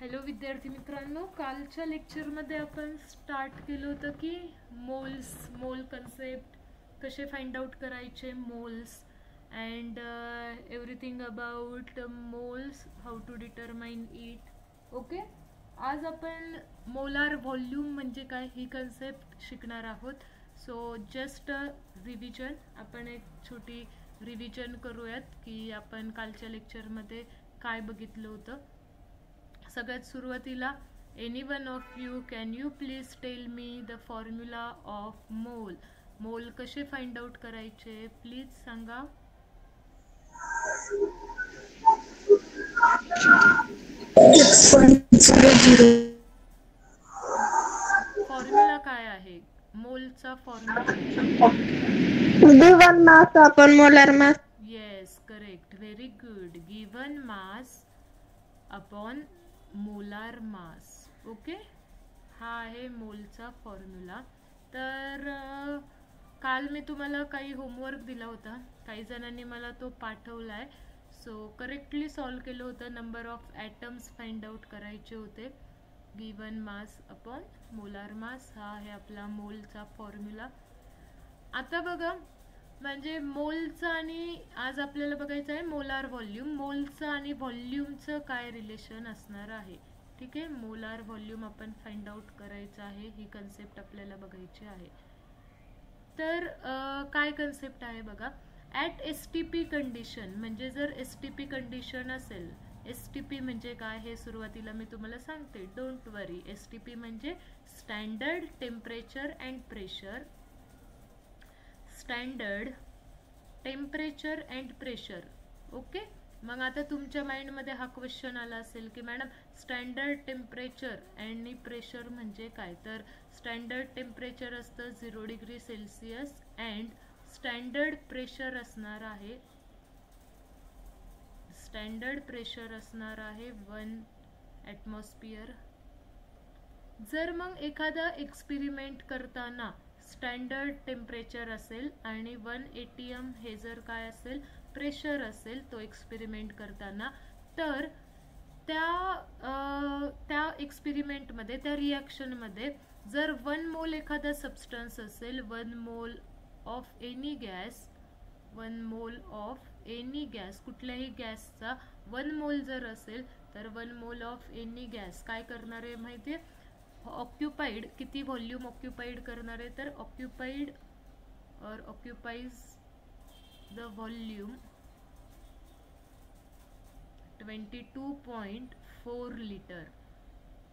Hello विद्यार्थी मित्रांनो, कालच्या लेक्चरमध्ये आपण स्टार्ट केलं होतं की मोल कन्सेप्ट कसे फाइंड आउट करायचे, moles and everything about moles, how to determine it. Okay, आज आपण मोलार व्हॉल्यूम म्हणजे काय ही कन्सेप्ट शिकणार आहोत. सो जस्ट रिव्हिजन, आपण एक छोटी रिव्हिजन करूयात की आपण कालच्या लेक्चरमध्ये काय बघितलं होतं. सगळ्यात सुरुवातीला, any one of you can you please tell me the formula of mole. Mole कसे फाइंड आउट करायचे प्लीज सांगा. फॉर्म्युला काय आहे मोलचा? Formula given mass upon molar mass. Yes, correct, very good. Given mass upon molar mass. Okay, हा आहे मोलचा formula. तर काल मी तुम्हाला काही होमवर्क दिला होता, काही जणांनी मला तो पाठवलाय. सो करेक्टली सॉल्व केलं होतं. Number of atoms find out करायचे होते. Given mass upon molar mass हा आहे आपला मोलचा फॉर्म्युला. आता बघा, म्हणजे मोलचं आणि आज आपल्याला बघायचं आहे मोलार व्हॉल्यूम. मोलचं आणि व्हॉल्यूमचं काय रिलेशन असणार आहे. ठीक आहे, मोलार व्हॉल्यूम आपण फाइंड आउट करायचं आहे, ही कन्सेप्ट आपल्याला बघायची आहे. तर काय कन्सेप्ट आहे बघा. ॲट एसटीपी कंडिशन, म्हणजे जर एसटीपी कंडिशन असेल, एसटीपी म्हणजे काय हे सुरुवातीला मी तुम्हाला सांगते, डोंट वरी. एसटीपी म्हणजे standard temperature and pressure. Standard temperature and pressure. Okay, मग आता तुमच्या माइंडमध्ये हा क्वेश्चन आला असेल की मॅडम स्टँडर्ड टेम्परेचर आणि प्रेशर म्हणजे काय. तर स्टँडर्ड टेम्परेचर असतं 0 degree Celsius and standard pressure असणार आहे, स्टँडर्ड प्रेशर असणार आहे 1 ॲटमॉस्फिअर. जर मग एखादा एक्सपेरिमेंट करताना स्टँडर्ड टेम्परेचर असेल आणि 1 ATM हे जर काय असेल, प्रेशर असेल तो एक्सपेरिमेंट करताना, तर त्या एक्सपेरिमेंटमध्ये, त्या रिॲक्शनमध्ये जर 1 मोल एखादा सबस्टन्स असेल, 1 mole of any gas, 1 mole of any gas, कुठल्याही गॅसचा 1 मोल जर असेल, तर 1 मोल ऑफ एनी गॅस काय करणार आहे माहिती आहे, ऑक्युपाइड, किती व्हॉल्यूम ऑक्युपाइड करणार आहे, तर ऑक्युपाइड और occupies the volume 22.4 litre.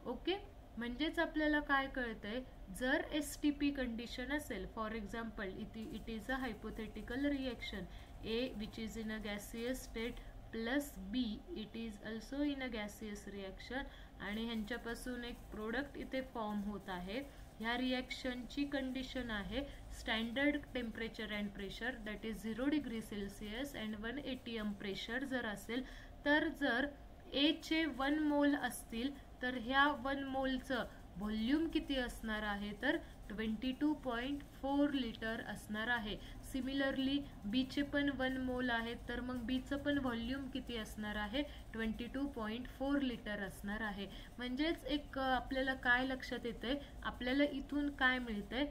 Okay, म्हणजेच आपल्याला काय कळतंय, जर एसटीपी कंडिशन असेल, for example it is a hypothetical reaction, A which is in a gaseous state plus B it is also in a gaseous reaction, आणि ह्यांच्यापासून एक product इथे form होत आहे. ह्या रिॲक्शनची कंडिशन आहे standard temperature and pressure, that is 0 degree Celsius and 1 ATM pressure जर असेल, तर जर A चे 1 मोल असतील, तर ह्या 1 मोलचं व्हॉल्यूम किती असणार आहे, तर 22.4 लिटर असणार आहे. सिमिलरली बी चे पण 1 मोल आहेत, तर मग बी चं पण व्हॉल्यूम किती असणार आहे, 22.4 लिटर असणार आहे. म्हणजेच एक आपल्याला काय लक्षात येतंय, आपल्याला इथून काय मिळतंय,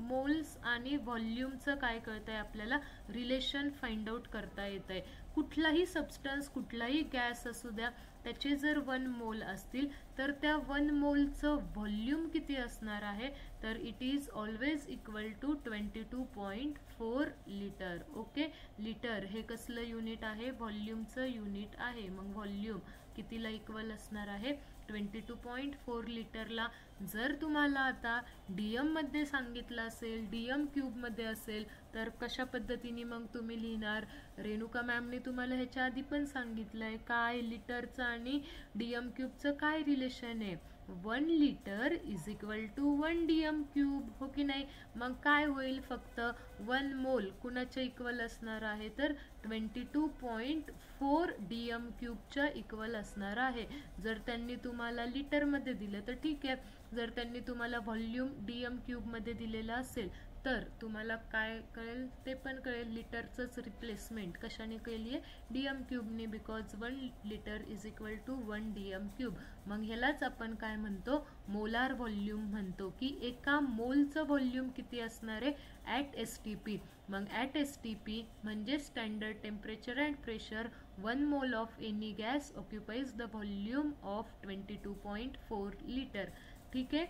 मोल्स आणि व्हॉल्यूमचं काय कळतंय, आपल्याला रिलेशन फाइंड आउट करता येतंय. कुठलाही सबस्टन्स, कुठलाही गॅस असू द्या, त्याचे जर 1 मोल असतील, तर त्या 1 मोलचं व्हॉल्यूम किती असणार आहे, तर it is always equal to 22.4 litre. Okay, litre हे कसलं युनिट आहे, व्हॉल्यूमचं युनिट आहे. मग व्हॉल्यूम कितीला इक्वल असणार आहे, 22.4 लिटरला. जर तुम्हाला आता DM मध्ये सांगितलं असेल, DM क्यूब मध्ये असेल, तर कशा पद्धतीने मग तुम्ही लिहिणार. रेणुका मॅमने तुम्हाला ह्याच्या आधी पण सांगितलंय काय लिटरचं आणि DM क्यूबचं काय रिलेशन आहे. 1 litre is equal to 1 DM cube, हो की नाही. मग काय होईल, फक्त 1 मोल कुणाच्या इक्वल असणार आहे, तर 22.4 DM क्यूबच्या इक्वल असणार आहे. जर त्यांनी तुम्हाला लिटरमध्ये दिलं तर ठीक आहे, जर त्यांनी तुम्हाला व्हॉल्यूम DM क्यूब मध्ये दिलेला असेल तर तुम्हाला काय कळेल ते पण कळेल. लिटरचंच रिप्लेसमेंट कशाने केली आहे, DM क्यूबने, because 1 litre is equal to 1 DM cube. मग ह्यालाच आपण काय म्हणतो, मोलार व्हॉल्यूम म्हणतो, की एका मोलचं व्हॉल्यूम किती असणार आहे ॲट STP. मग ॲट STP म्हणजे standard temperature and pressure, 1 mole of any gas occupies the volume of 22.4 litre. ठीक आहे,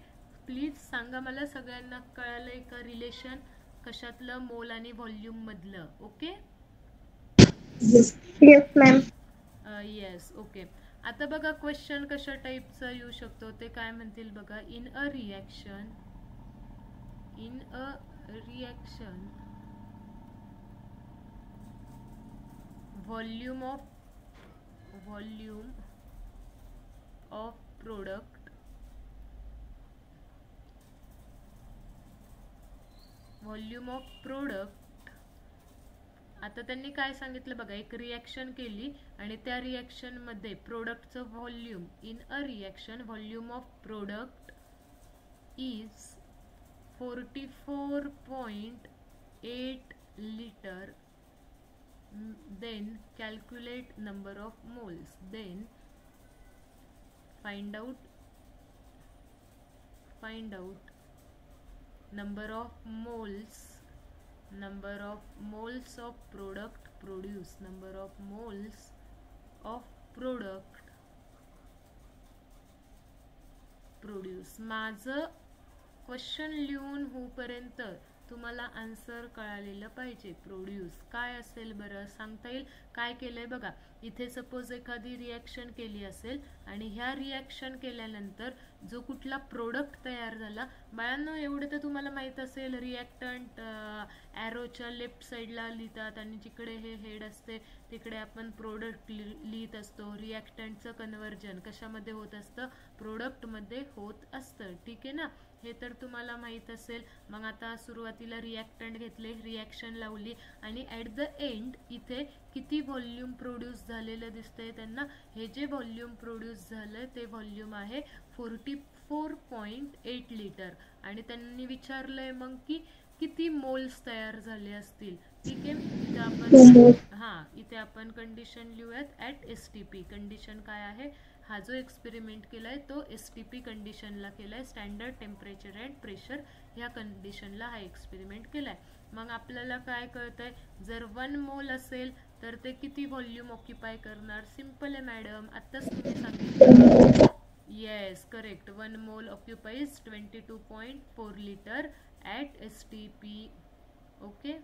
प्लीज सांगा मला, सगळ्यांना कळालंय का रिलेशन कशातलं, मोल आणि व्हॉल्यूम मधलं. Okay, yes ma'am. Yes, okay. आता बघा क्वेश्चन कशा टाईपचा येऊ शकतो ते काय म्हणतील बघा. In a reaction volume of product आता त्यांनी काय सांगितलं बघा, एक रिॲक्शन केली आणि त्या रिॲक्शन मध्ये प्रोडक्टचं volume, in a reaction volume of product is 44.8 liter. Then calculate number of moles. Then find out number of moles of product produced. Number of moles of product produced. माझं question लिहून होईपर्यंत तुम्हाला answer कळालेलं पाहिजे. Produce काय असेल बरं, सांगता येईल काय केलंय बघा. इथे सपोज एखादी रिॲक्शन केली असेल आणि ह्या रिॲक्शन केल्यानंतर जो कुठला प्रोडक्ट तयार झाला, बाळांनो एवढं तर तुम्हाला माहित असेल, रिॲक्टंट ॲरोच्या लेफ्ट साईडला लिहितात आणि जिकडे हे हेड असते तिकडे आपण प्रोडक्ट लिहित असतो. रिॲक्टंटचं कन्व्हर्जन कशामध्ये होत असतं, प्रोडक्टमध्ये होत असतं. ठीक आहे ना, हे तर तुम्हाला माहित असेल. मग आता सुरुवातीला रिॲक्टंट घेतले, रिॲक्शन लावली आणि ॲट द एंड इथे किती व्हॉल्यूम प्रोड्यूस झालेलं दिसतंय त्यांना. हे जे व्हॉल्यूम प्रोड्यूस झालं ते व्हॉल्यूम आहे 44.8 लिटर. आणि त्यांनी विचारलंय मग की किती मोल्स तयार झाले असतील. ठीक आहे, इथे आपण कंडिशन लिहूयात ॲट STP. कंडिशन काय आहे, हा जो एक्सपेरिमेंट केलाय तो STP कंडिशनला केलाय, स्टँडर्ड टेम्परेचर अँड प्रेशर ह्या कंडिशनला हा एक्सपेरिमेंट केलाय. मग आपल्याला काय कळतंय, जर 1 मोल असेल तर ते किती व्हॉल्यूम ऑक्युपाय करणार. सिंपल आहे मॅडम, आत्ताच तुम्ही सांगितलं. Yes, correct. 1 मोल occupies 22.4 litre at STP. Okay,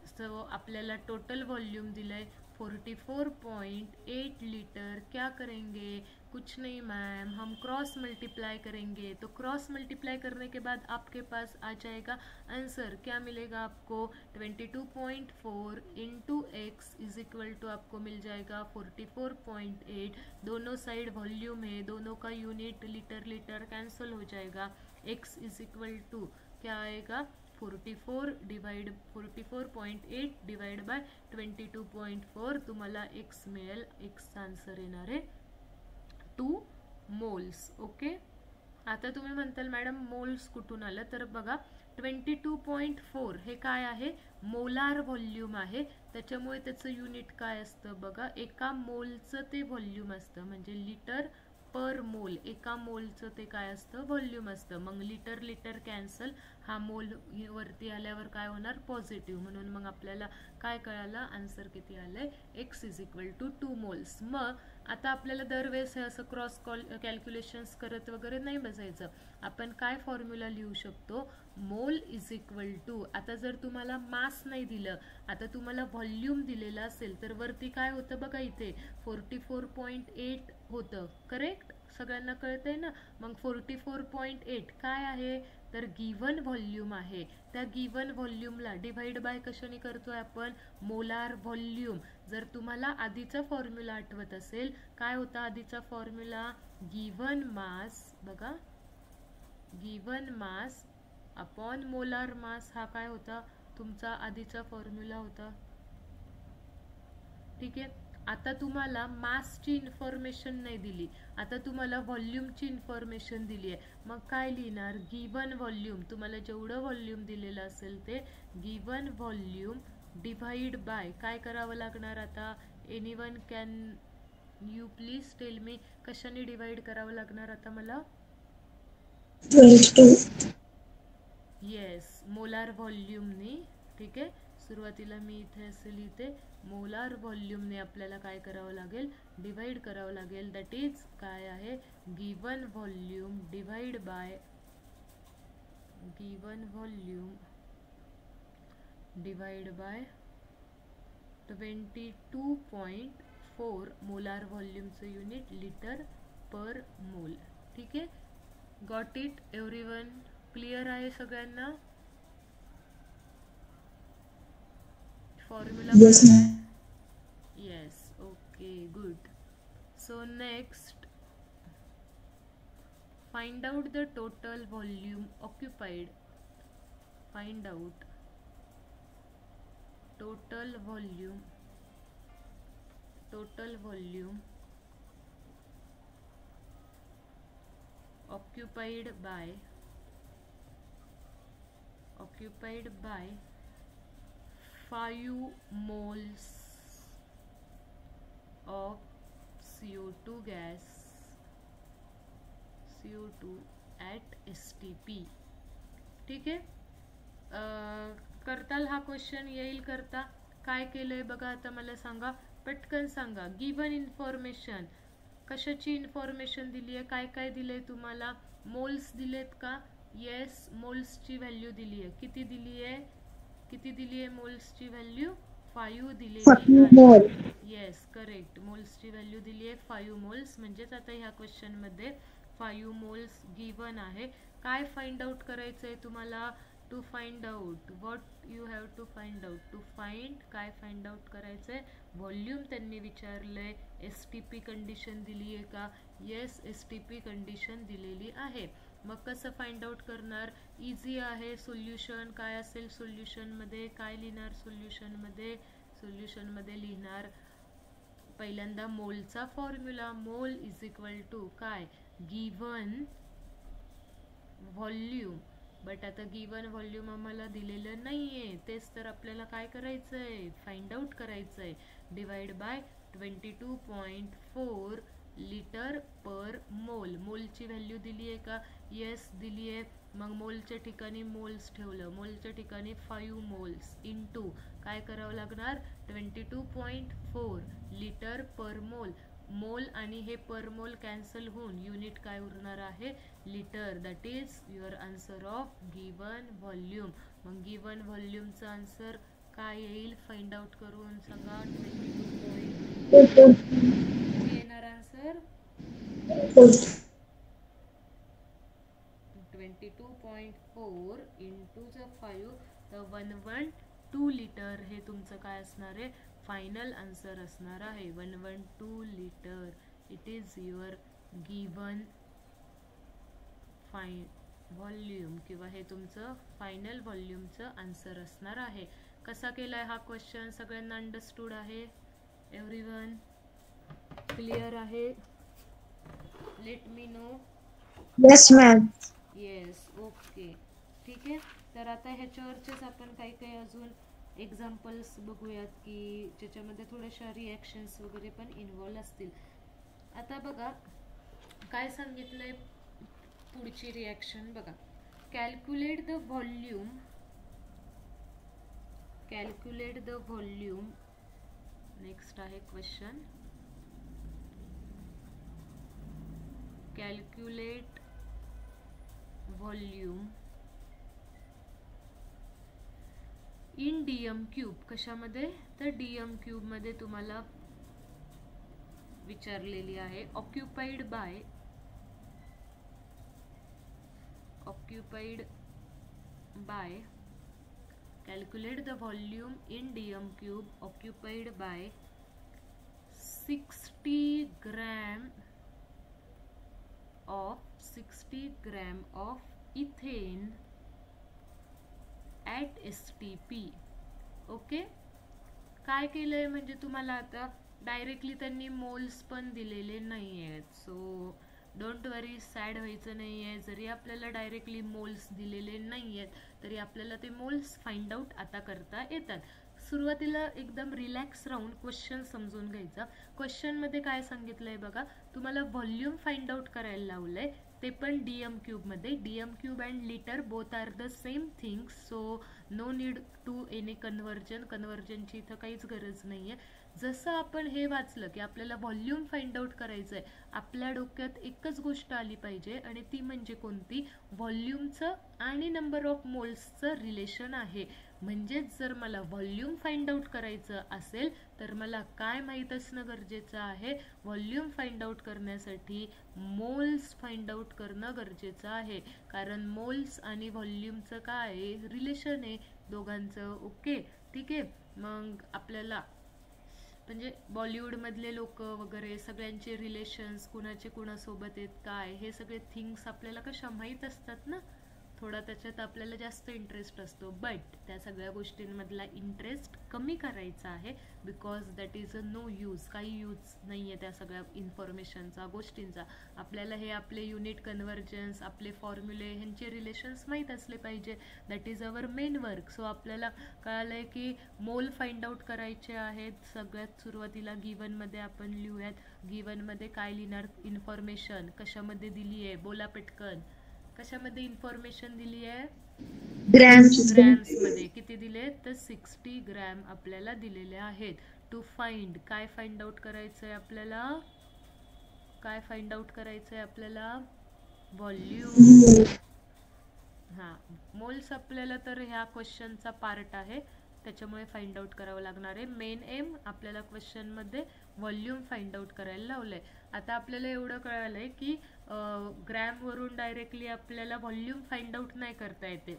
so आपल्याला टोटल वॉल्यूम दिलंय 44.8 लीटर. क्या करेंगे, कुछ नहीं मैम, हम क्रॉस मल्टीप्लाई करेंगे. तो क्रॉस मल्टीप्लाई करने के बाद आपके पास आ जाएगा आंसर. क्या मिलेगा आपको, 22.4 into x is equal to आपको मिल जाएगा 44.8. दोनों साइड वॉल्यूम है, दोनों का यूनिट लीटर लीटर कैंसिल हो जाएगा. x इज इक्वल टू क्या आएगा, 44.8 डिवाइड बाय 22.4. तुम्हाला x मिळेल. x आन्सर येणार आहे 2 मोल्स. ओके, आता तुम्ही म्हणताल मॅडम मोल्स कुठून आलं, तर बघा 22.4 हे काय आहे, मोलार व्हॉल्यूम आहे. त्याच्यामुळे त्याचं युनिट काय असतं बघा, एका मोलचं ते व्हॉल्यूम असतं, म्हणजे लिटर पर मोल. एका मोलचं ते काय असतं, व्हॉल्यूम असतं. मग लिटर लिटर कॅन्सल, हा मोल वरती आल्यावर काय होणार, पॉझिटिव्ह. म्हणून मग आपल्याला काय कळालं, आन्सर किती आलंय, x is equal to 2 moles. मग आता आपल्याला दरवेळेस हे असं क्रॉस कॅल्क्युलेशन्स करत वगैरे नाही बसायचं. आपण काय फॉर्म्युला लिहू शकतो, मोल इज इक्वल टू, आता जर तुम्हाला मास नाही दिलं, आता तुम्हाला व्हॉल्यूम दिलेलं असेल तर वरती काय होतं बघा, इथे 44.8 होतं. करेक्ट, सगळ्यांना कळतंय ना. मग 44.8 काय आहे, तर गिवन व्हॉल्यूम आहे. त्या गिवन व्हॉल्यूमला डिवाइड बाय कशाने करतोय आपण, मोलार व्हॉल्यूम. जर तुम्हाला आधीचा फॉर्म्युला आठवत असेल, काय होता आधीचा फॉर्म्युला, गिवन मास. बघा, given mass upon molar mass, हा काय होता तुमचा आधीचा फॉर्म्युला होता. ठीक आहे, आता तुम्हाला मासची इन्फॉर्मेशन नाही दिली, आता तुम्हाला व्हॉल्यूमची इन्फॉर्मेशन दिली आहे. मग काय लिहिणार? गिवन व्हॉल्यूम, तुम्हाला जेवढं व्हॉल्यूम दिलेलं असेल ते गिवन व्हॉल्यूम डिवाइड बाय काय करावं लागणार आता? Anyone can you please tell me कशाने डिवाइड करावं लागणार आता मला? 22. येस, मोलार व्हॉल्यूमने. ठीक आहे, सुरुवातीला मी इथे असे लिहिते, मोलार व्हॉल्यूमने आपल्याला काय करावं लागेल? डिवाइड करावं लागेल. दॅट इज काय आहे? Given volume divide by given volume divide by 22.4 molar व्हॉल्यूमचं युनिट लिटर पर मोल. ठीक आहे, गॉट इट एव्हरीवन? क्लिअर आहे सगळ्यांना? फॉर्म्युला Yes, कळत ma'am. आहे? Yes, okay, good. So next, find out the total volume occupied. Find out total volume occupied by 5 moles of CO2 gas at STP. ठीक आहे, करताल हा क्वेश्चन येईल करता? काय केलंय बघा आता, मला सांगा, पटकन सांगा. गिवन इन्फॉर्मेशन, कशाची इन्फॉर्मेशन दिली आहे? काय काय दिलंय तुम्हाला? मोल्स दिलेत का? येस, मोल्सची व्हॅल्यू दिली आहे. किती दिली आहे? मोल्सची व्हॅल्यू 5 दिलेली 5 आहे. more. येस, करेक्ट, मोल्सची व्हॅल्यू दिली आहे 5 मोल्स. म्हणजेच आता ह्या क्वेश्चन मध्ये 5 मोल्स गिवन आहे. काय फाइंड आउट करायचंय तुम्हाला? To find out what you have to find out. To find काय फाइंड आउट करायचंय? व्हॉल्यूम त्यांनी विचारलंय. STP कंडिशन दिली आहे का? येस, STP कंडिशन दिलेली आहे. मग कसं फाइंड आउट करणार? इझी आहे. सोल्युशन काय असेल? सोल्युशन मध्ये काय लिहिणार? सोल्युशन मध्ये लिहिणार पहिल्यांदा मोलचा formula. Mole is equal to काय? Given volume. बट आता गिवन व्हॉल्यूम आम्हाला दिलेलं नाहीये, तेच तर आपल्याला काय करायचंय? फाइंड आउट करायचंय. Divide by 22.4 litre per mole. मोलची व्हॅल्यू दिली आहे का? येस, दिली आहे. मग मोलच्या ठिकाणी मोल्स ठेवलं, मोलच्या ठिकाणी 5 मोल्स इंटू काय करावं लागणार? 22.4 लिटर पर मोल. मोल आणि हे पर मोल कॅन्सल होऊन युनिट काय उरणार आहे? Litre. That is your answer of given volume. मग गिवन व्हॉल्यूमचा आन्सर काय येईल? फाइंड आउट करून सांगा. 22 येणार आन्सर. 22.4 इंटू 5 तर 112 लिटर हे तुमचं काय असणार आहे? फायनल आन्सर असणार आहे. 112 litre. It is your given volume किंवा हे तुमचं फायनल व्हॉल्यूमचं आन्सर असणार आहे. कसा केलाय हा क्वेश्चन? सगळ्यांना अंडरस्टूड आहे? एव्हरीवन क्लिअर आहे? Late me no. Yes, ma'am. Yes, okay, ठीक आहे. तर आता ह्याच्यावरचेच आपण काही काही अजून एक्झाम्पल्स बघूयात की ज्याच्यामध्ये थोड्याशा रिॲक्शन्स वगैरे पण इन्व्हॉल्व असतील. आता बघा काय सांगितलंय पुढची रिॲक्शन बघा. Calculate the volume. नेक्स्ट आहे question. Calculate volume in DM cube. कशामध्ये? तर DM क्यूब मध्ये तुम्हाला विचारलेली आहे. Occupied by calculate the volume in DM cube occupied by 60 gram of ethane at STP. Okay, काय केलंय म्हणजे तुम्हाला आता डायरेक्टली त्यांनी मोल्स पण दिलेले नाही आहेत. सो डोंट वरी, सॅड व्हायचं नाही आहे. जरी आपल्याला डायरेक्टली मोल्स दिलेले नाही आहेत तरी आपल्याला ते मोल्स फाइंड आउट आता करता येतात. सुरुवातीला एकदम रिलॅक्स राहून क्वेश्चन समजून घ्यायचा. क्वेश्चनमध्ये काय सांगितलंय बघा, तुम्हाला व्हॉल्यूम फाइंड आउट करायला लावलंय, ते पण डीएम क्यूबमध्ये. DM cube and litre both are the same things, so no need to any कन्व्हर्जनची इथं काहीच गरज नाही आहे. जसं आपण हे वाचलं की आपल्याला व्हॉल्यूम फाइंड आउट करायचं आहे, आपल्या डोक्यात एकच गोष्ट आली पाहिजे आणि ती म्हणजे कोणती, व्हॉल्यूमचं आणि नंबर ऑफ मोल्सचं रिलेशन आहे. म्हणजेच जर मला व्हॉल्यूम फाइंड आउट करायचं असेल तर मला काय माहीत असणं गरजेचं आहे, व्हॉल्यूम फाइंड आउट करण्यासाठी मोल्स फाइंड आउट करणं गरजेचं आहे. कारण मोल्स आणि व्हॉल्यूमचं काय रिलेशन आहे दोघांचं. ओके, ठीक आहे. मग आपल्याला म्हणजे बॉलिवूडमधले लोक वगैरे सगळ्यांचे रिलेशन्स कुणाचे कुणासोबत आहेत काय, हे सगळे थिंग्स आपल्याला कशा माहीत असतात ना, थोडा त्याच्यात आपल्याला जास्त इंटरेस्ट असतो. बट त्या सगळ्या गोष्टींमधला इंटरेस्ट कमी करायचा आहे, because that is a no use. काही यूज नाही आहे त्या सगळ्या इन्फॉर्मेशनचा, गोष्टींचा. आपल्याला हे आपले युनिट कन्व्हर्जन्स, आपले फॉर्म्युले, ह्यांचे रिलेशन्स माहीत असले पाहिजे. That is our main work. So आपल्याला कळालं आहे की मोल फाइंड आउट करायचे आहेत. सगळ्यात सुरुवातीला गिवनमध्ये आपण लिहूयात. गिवनमध्ये काय लिहिणार, इन्फॉर्मेशन कशामध्ये दिली आहे, बोला पटकन. कशामध्ये इन्फॉर्मेशन दिली आहे, ग्रॅम्स. ग्रॅम्समध्ये. किती दिले तर 60 ग्रॅम आपल्याला दिलेले आहेत. टू फाइंड, काय फाइंड आउट करायचं आहे आपल्याला, काय फाइंड आउट करायचं आहे आपल्याला, व्हॉल्यूम. हां, मोल्स आपल्याला तर ह्या क्वेश्चनचा पार्ट आहे त्याच्यामुळे फाइंड आउट करावं लागणार आहे. मेन एम आपल्याला क्वेश्चनमध्ये व्हॉल्यूम फाइंड आउट करायला लावलंय. आता आपल्याला एवढं कळालंय की ग्रॅमवरून डायरेक्टली आपल्याला व्हॉल्यूम फाइंड आउट नाही करता येते.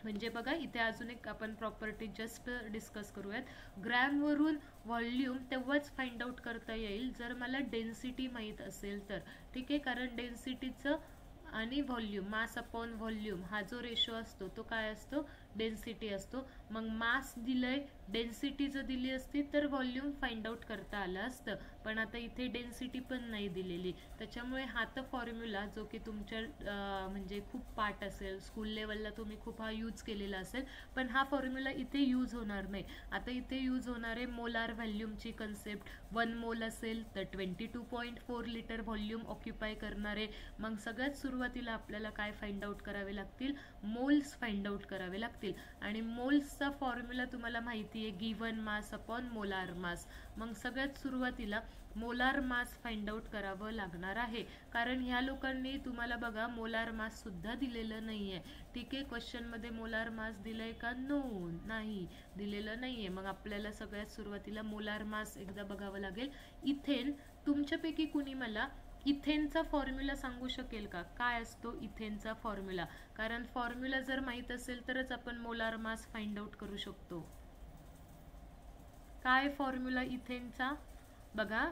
म्हणजे बघा इथे अजून एक आपण प्रॉपर्टी जस्ट डिस्कस करूयात. ग्रॅमवरून व्हॉल्यूम तेव्हाच फाइंड आउट करता येईल जर मला डेन्सिटी माहीत असेल तर. ठीक आहे, कारण डेन्सिटीचं आणि व्हॉल्यूम, मास अपॉन व्हॉल्यूम हा जो रेशो असतो तो काय असतो, डेन्सिटी असतो. मग मास दिलंय, डेन्सिटी जर दिली असती तर व्हॉल्यूम फाइंड आउट करता आलं असतं. पण आता इथे डेन्सिटी पण नाही दिलेली, त्याच्यामुळे हा तर फॉर्म्युला जो की तुमच्या म्हणजे खूप पार्ट असेल, स्कूल लेवलला तुम्ही खूप हा यूज केलेला असेल, पण हा फॉर्म्युला इथे यूज होणार नाही. आता इथे यूज होणार आहे मोलार व्हॉल्यूमची कन्सेप्ट. 1 मोल असेल तर 22.4 लिटर व्हॉल्यूम ऑक्युपाय करणार आहे. मग सगळ्यात सुरुवातीला आपल्याला काय फाइंड आउट करावे लागतील, मोल्स फाइंड आउट करावे लागतील. आणि मोल्सचा फॉर्म्युला तुम्हाला माहिती आहे, गिवन मास अपॉन मोलार मास. मग सगळ्यात सुरुवातीला मोलार मास फाइंड आउट करावं लागणार आहे, कारण ह्या लोकांनी तुम्हाला बघा मोलार मास सुद्धा दिलेलं नाहीये. ठीक आहे, क्वेश्चनमध्ये मोलार मास दिलंय का, नो, नाही दिलेलं नाहीये. मग आपल्याला सगळ्यात सुरुवातीला मोलार मास एकदा बघावं लागेल. इथेन, तुमच्यापैकी कुणी मला इथेनचा फॉर्म्युला सांगू शकेल का, काय असतो इथेनचा फॉर्म्युला? कारण फॉर्म्युला जर माहित असेल तरच आपण मोलार मास फाइंड आउट करू शकतो. काय फॉर्म्युला इथेनचा बघा,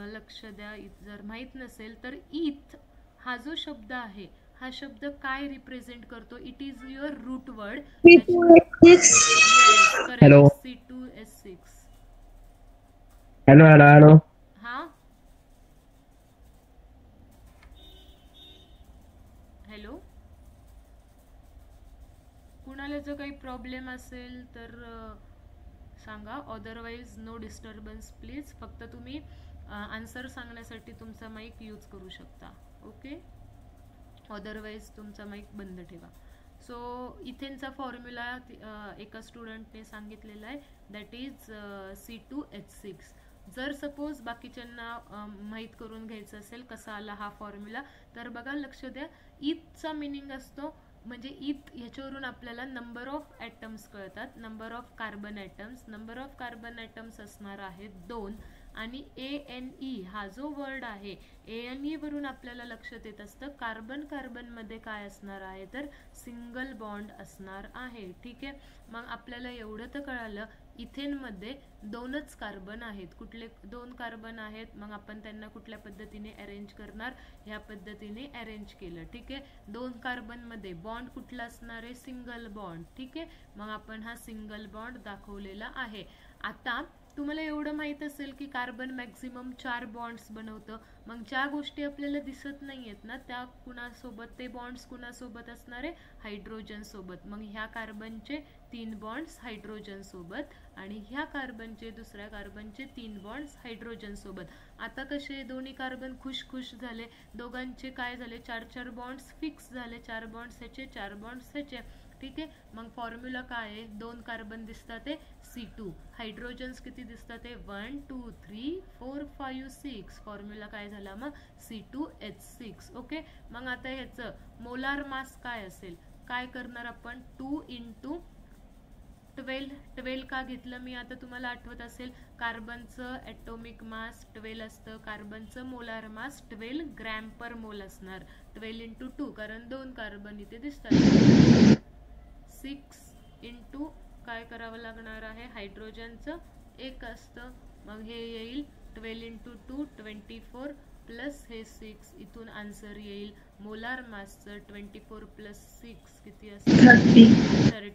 लक्ष द्या. जर माहित नसेल तर इथ हा जो शब्द आहे, हा शब्द काय रिप्रेझेंट करतो, it is your root word. Yes, correct, C2H6. Hello hello hello. हा, हॅलो. कुणाला जर काही प्रॉब्लेम असेल तर सांगा, अदरवाईज नो डिस्टर्बन्स प्लीज. फक्त तुम्ही आन्सर सांगण्यासाठी तुमचा माईक यूज करू शकता. ओके, अदरवाईज तुमचा माईक बंद ठेवा. सो इथेनचा फॉर्म्युला एका स्टुडंटने सांगितलेला आहे, दॅट इज C2H6. जर सपोज बाकीच्यांना माहीत करून घ्यायचं असेल कसा आला हा फॉर्म्युला, तर बघा लक्ष द्या. इथचा मिनिंग असतो, म्हणजे इथ ह्याच्यावरून आपल्याला नंबर ऑफ ॲटम्स कळतात, number of carbon atoms. Number of carbon atoms असणार आहेत 2. आणि ANE हा जो वर्ड आहे, ANE वरून आपल्याला लक्षात येत असतं कार्बन कार्बनमध्ये काय असणार आहे, तर सिंगल बॉन्ड असणार आहे. ठीक आहे, मग आपल्याला एवढं तर कळालं इथेनमध्ये 2च कार्बन आहेत. कुठले 2 कार्बन आहेत, मग आपण त्यांना कुठल्या पद्धतीने अरेंज करणार, ह्या पद्धतीने अरेंज केलं. ठीक आहे, 2 कार्बनमध्ये बॉन्ड कुठला असणार आहे, सिंगल बॉन्ड. ठीक आहे, मग आपण हा सिंगल बॉन्ड दाखवलेला आहे. आता तुम्हाला एवढं माहित असेल की कार्बन मॅक्झिमम 4 बॉन्ड्स बनवतं. मग ज्या गोष्टी आपल्याला दिसत नाहीयेत ना त्या कुणासोबत, ते बॉन्ड्स कुणासोबत असणार आहे, हायड्रोजन सोबत. मग ह्या कार्बनचे 3 बॉन्ड्स हायड्रोजन सोबत आणि ह्या कार्बनचे, दुसऱ्या कार्बनचे 3 बॉन्ड्स हायड्रोजन सोबत. आता कसे दोन्ही कार्बन खुश झाले, दोघांचे काय झाले, 4 बॉन्ड्स फिक्स झाले, 4 बॉन्ड्स ह्याचे, 4 बॉन्ड्स ह्याचे. ठीक आहे. मग फॉर्म्युला काय आहे, 2 कार्बन दिसतात ते C2, हायड्रोजन्स किती दिसतात ते 1 2 3 4 5 6. फॉर्म्युला काय झाला मग C2H6. ओके. मग आता ह्याचं मोलार मास काय असेल, काय करणार आपण, 2 × 12 का घेतलं मी, आता तुम्हाला आठवत असेल कार्बनचं ॲटॉमिक मास 12 असतं, कार्बनचं मोलार मास 12 ग्रॅम पर मोल असणार. 12 × 2 कारण 2 कार्बन इथे दिसतात. 6 × काय करावं लागणार आहे, हायड्रोजनचं 1 असतं. मग हे येईल 12 × 2 24 प्लस हे 6, इथून आन्सर येईल मोलार मासचं 24 + 6 किती असतं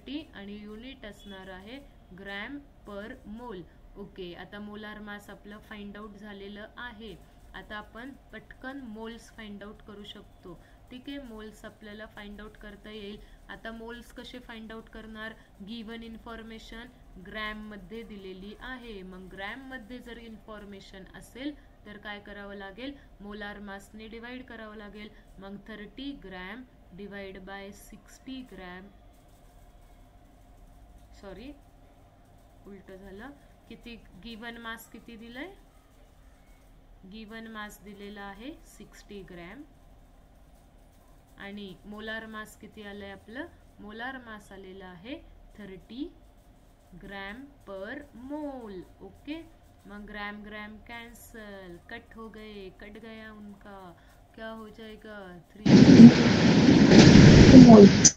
30 आणि युनिट असणार आहे ग्रॅम पर मोल. ओके. आता मोलार मास आपलं फाइंड आउट झालेलं आहे. आता आपण पटकन मोल्स फाइंड आउट करू शकतो. ठीक आहे. मोल्स आपल्याला फाइंड आउट करता येईल. आता मोल्स कसे फाइंड आउट करणार, गिवन इन्फॉर्मेशन ग्रॅम मध्ये दिलेली आहे. मग ग्रॅम मध्ये जर इन्फॉर्मेशन असेल तर काय करावं लागेल, मोलार मासने डिवाइड करावं लागेल. मग 30 gram divide by 60 gram, sorry उलट झालं, किती गिवन मास किती दिलंय, गिवन मास दिलेला आहे 60 ग्रॅम आणि मोलार मास किती आलंय आपलं, मोलार मास आलेला आहे 30 ग्रॅम पर मोल. ओके. मग ग्रैम ग्रैम कैंसल, कट हो गए, कट गया उनका, क्या हो जाएगा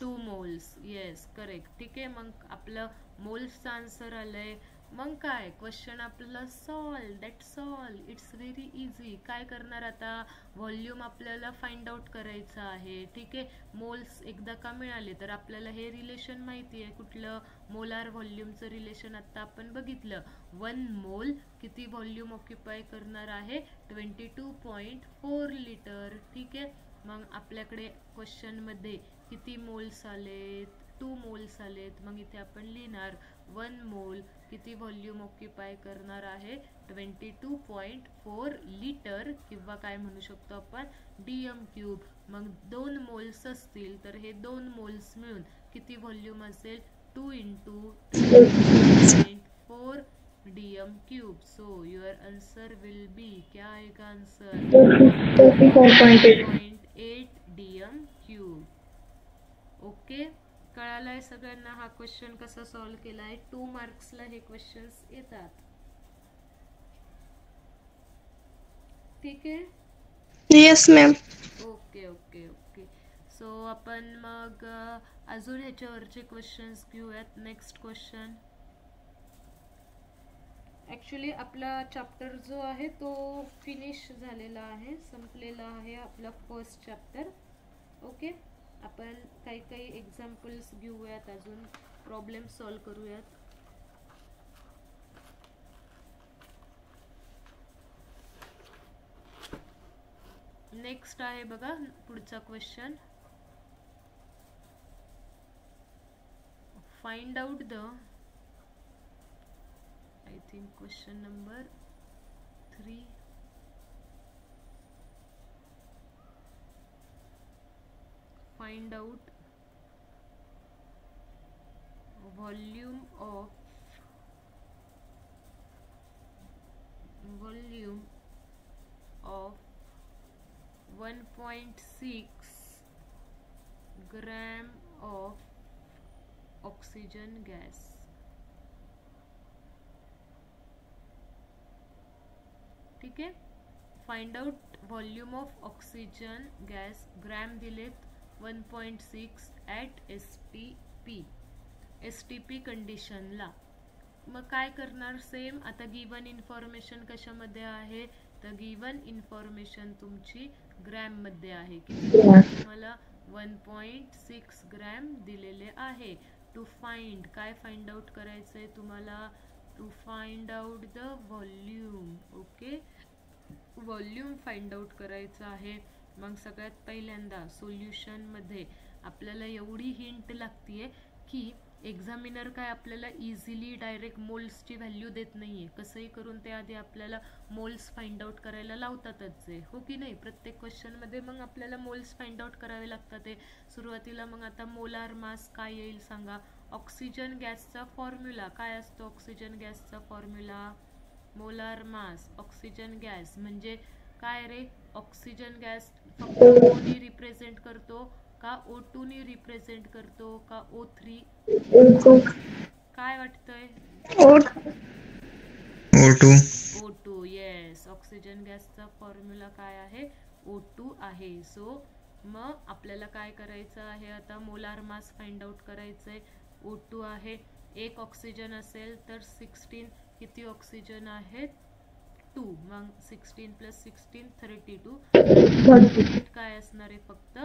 2 मोल्स. Yes correct. ठीक आहे. मग आपलं मोल्सचं आन्सर आलंय. मग काय क्वेश्चन आपल्याला solve, that's all, it's very easy. काय करणार आता, व्हॉल्यूम आपल्याला फाइंड आउट करायचं आहे. ठीक आहे. मोल्स एकदा का मिळाले तर आपल्याला हे रिलेशन माहिती आहे, कुठलं, मोलार व्हॉल्यूमचं रिलेशन आता आपण बघितलं. 1 मोल किती व्हॉल्यूम ऑक्युपाय करणार आहे, 22.4 लिटर. ठीक आहे. मग आपल्याकडे क्वेश्चन मध्ये किती मोल्स आलेत, 2 मोल्स आलेत. मग इथे आपण लिहिणार 1 मोल किती व्हॉल्यूम ऑक्युपाय करणार आहे, 22.4 लिटर, किंवा काय म्हणू शकतो आपण DM³. मग 2 मोल्स असतील तर हे 2 मोल्स मिळून किती व्हॉल्यूम असेल, 2 × 2.4 DM³. So your answer will be, क्या आएगा आंसर, 44.8 DM³. ओके. कळालाय सगळ्यांना हा क्वेश्चन कसा सॉल्व केलाय. 2 मार्क्सला हे क्वेश्चन्स येतात. ठीक आहे. Yes ma'am. Okay okay okay. So आपण मग अजून ह्याच्यावरचे क्वेश्चन्स घेऊयात. नेक्स्ट क्वेश्चन, ॲक्च्युली आपला चॅप्टर जो आहे तो फिनिश झालेला आहे, संपलेला आहे आपला फर्स्ट चॅप्टर. ओके. आपण काही काही एक्झाम्पल्स घेऊयात, अजून प्रॉब्लेम सॉल्व करूयात. नेक्स्ट आहे बघा पुढचा question, find out the, I think question number 3, find out volume of 1.6 gram of oxygen gas. ठीक आहे. Find out volume of oxygen gas, gram दिलेत 1.6 ॲट STP कंडिशनला. मग काय करणार, सेम. आता गिवन इन्फॉर्मेशन कशामध्ये आहे, तर गिवन इन्फॉर्मेशन तुमची ग्रॅम मध्ये आहे. तुम्हाला 1.6 ग्रॅम दिलेले आहे. टू फाइंड, काय फाइंड आउट करायचंय तुम्हाला, to find out the volume. Okay, volume find out करायचं आहे. मग सगळ्यात पहिल्यांदा सोल्युशनमध्ये आपल्याला एवढी हिंट लागतीये की एक्झामिनर काय आपल्याला इझिली डायरेक्ट मोल्सची व्हॅल्यू देत नाहीये. कसंही करून ते आधी आपल्याला मोल्स फाइंड आउट करायला लावतातच आहे, हो की नाही. प्रत्येक क्वेश्चनमध्ये मग आपल्याला मोल्स फाइंड आउट करावे लागतात आहे सुरुवातीला. मग आता मोलार मास काय येईल सांगा. ऑक्सिजन गॅसचा फॉर्म्युला काय असतो. ऑक्सिजन गॅसचा formula molar mass. Oxygen gas म्हणजे काय रे. ऑक्सिजन गॅस फक्त O नी रिप्रेझेंट करतो का O2 नी रिप्रेझेंट करतो का O3. काय वाटतंय. O2. येस, ऑक्सिजन गॅसचा फॉर्म्युला काय आहे. O2 आहे. सो मग आपल्याला काय करायचं आहे आता. मोलार मास फाइंड आउट करायचंय. O2 आहे. एक ऑक्सिजन असेल तर 16 किती ऑक्सिजन आहेत 2. मग 16 + 16 32. युनिट काय असणार आहे फक्त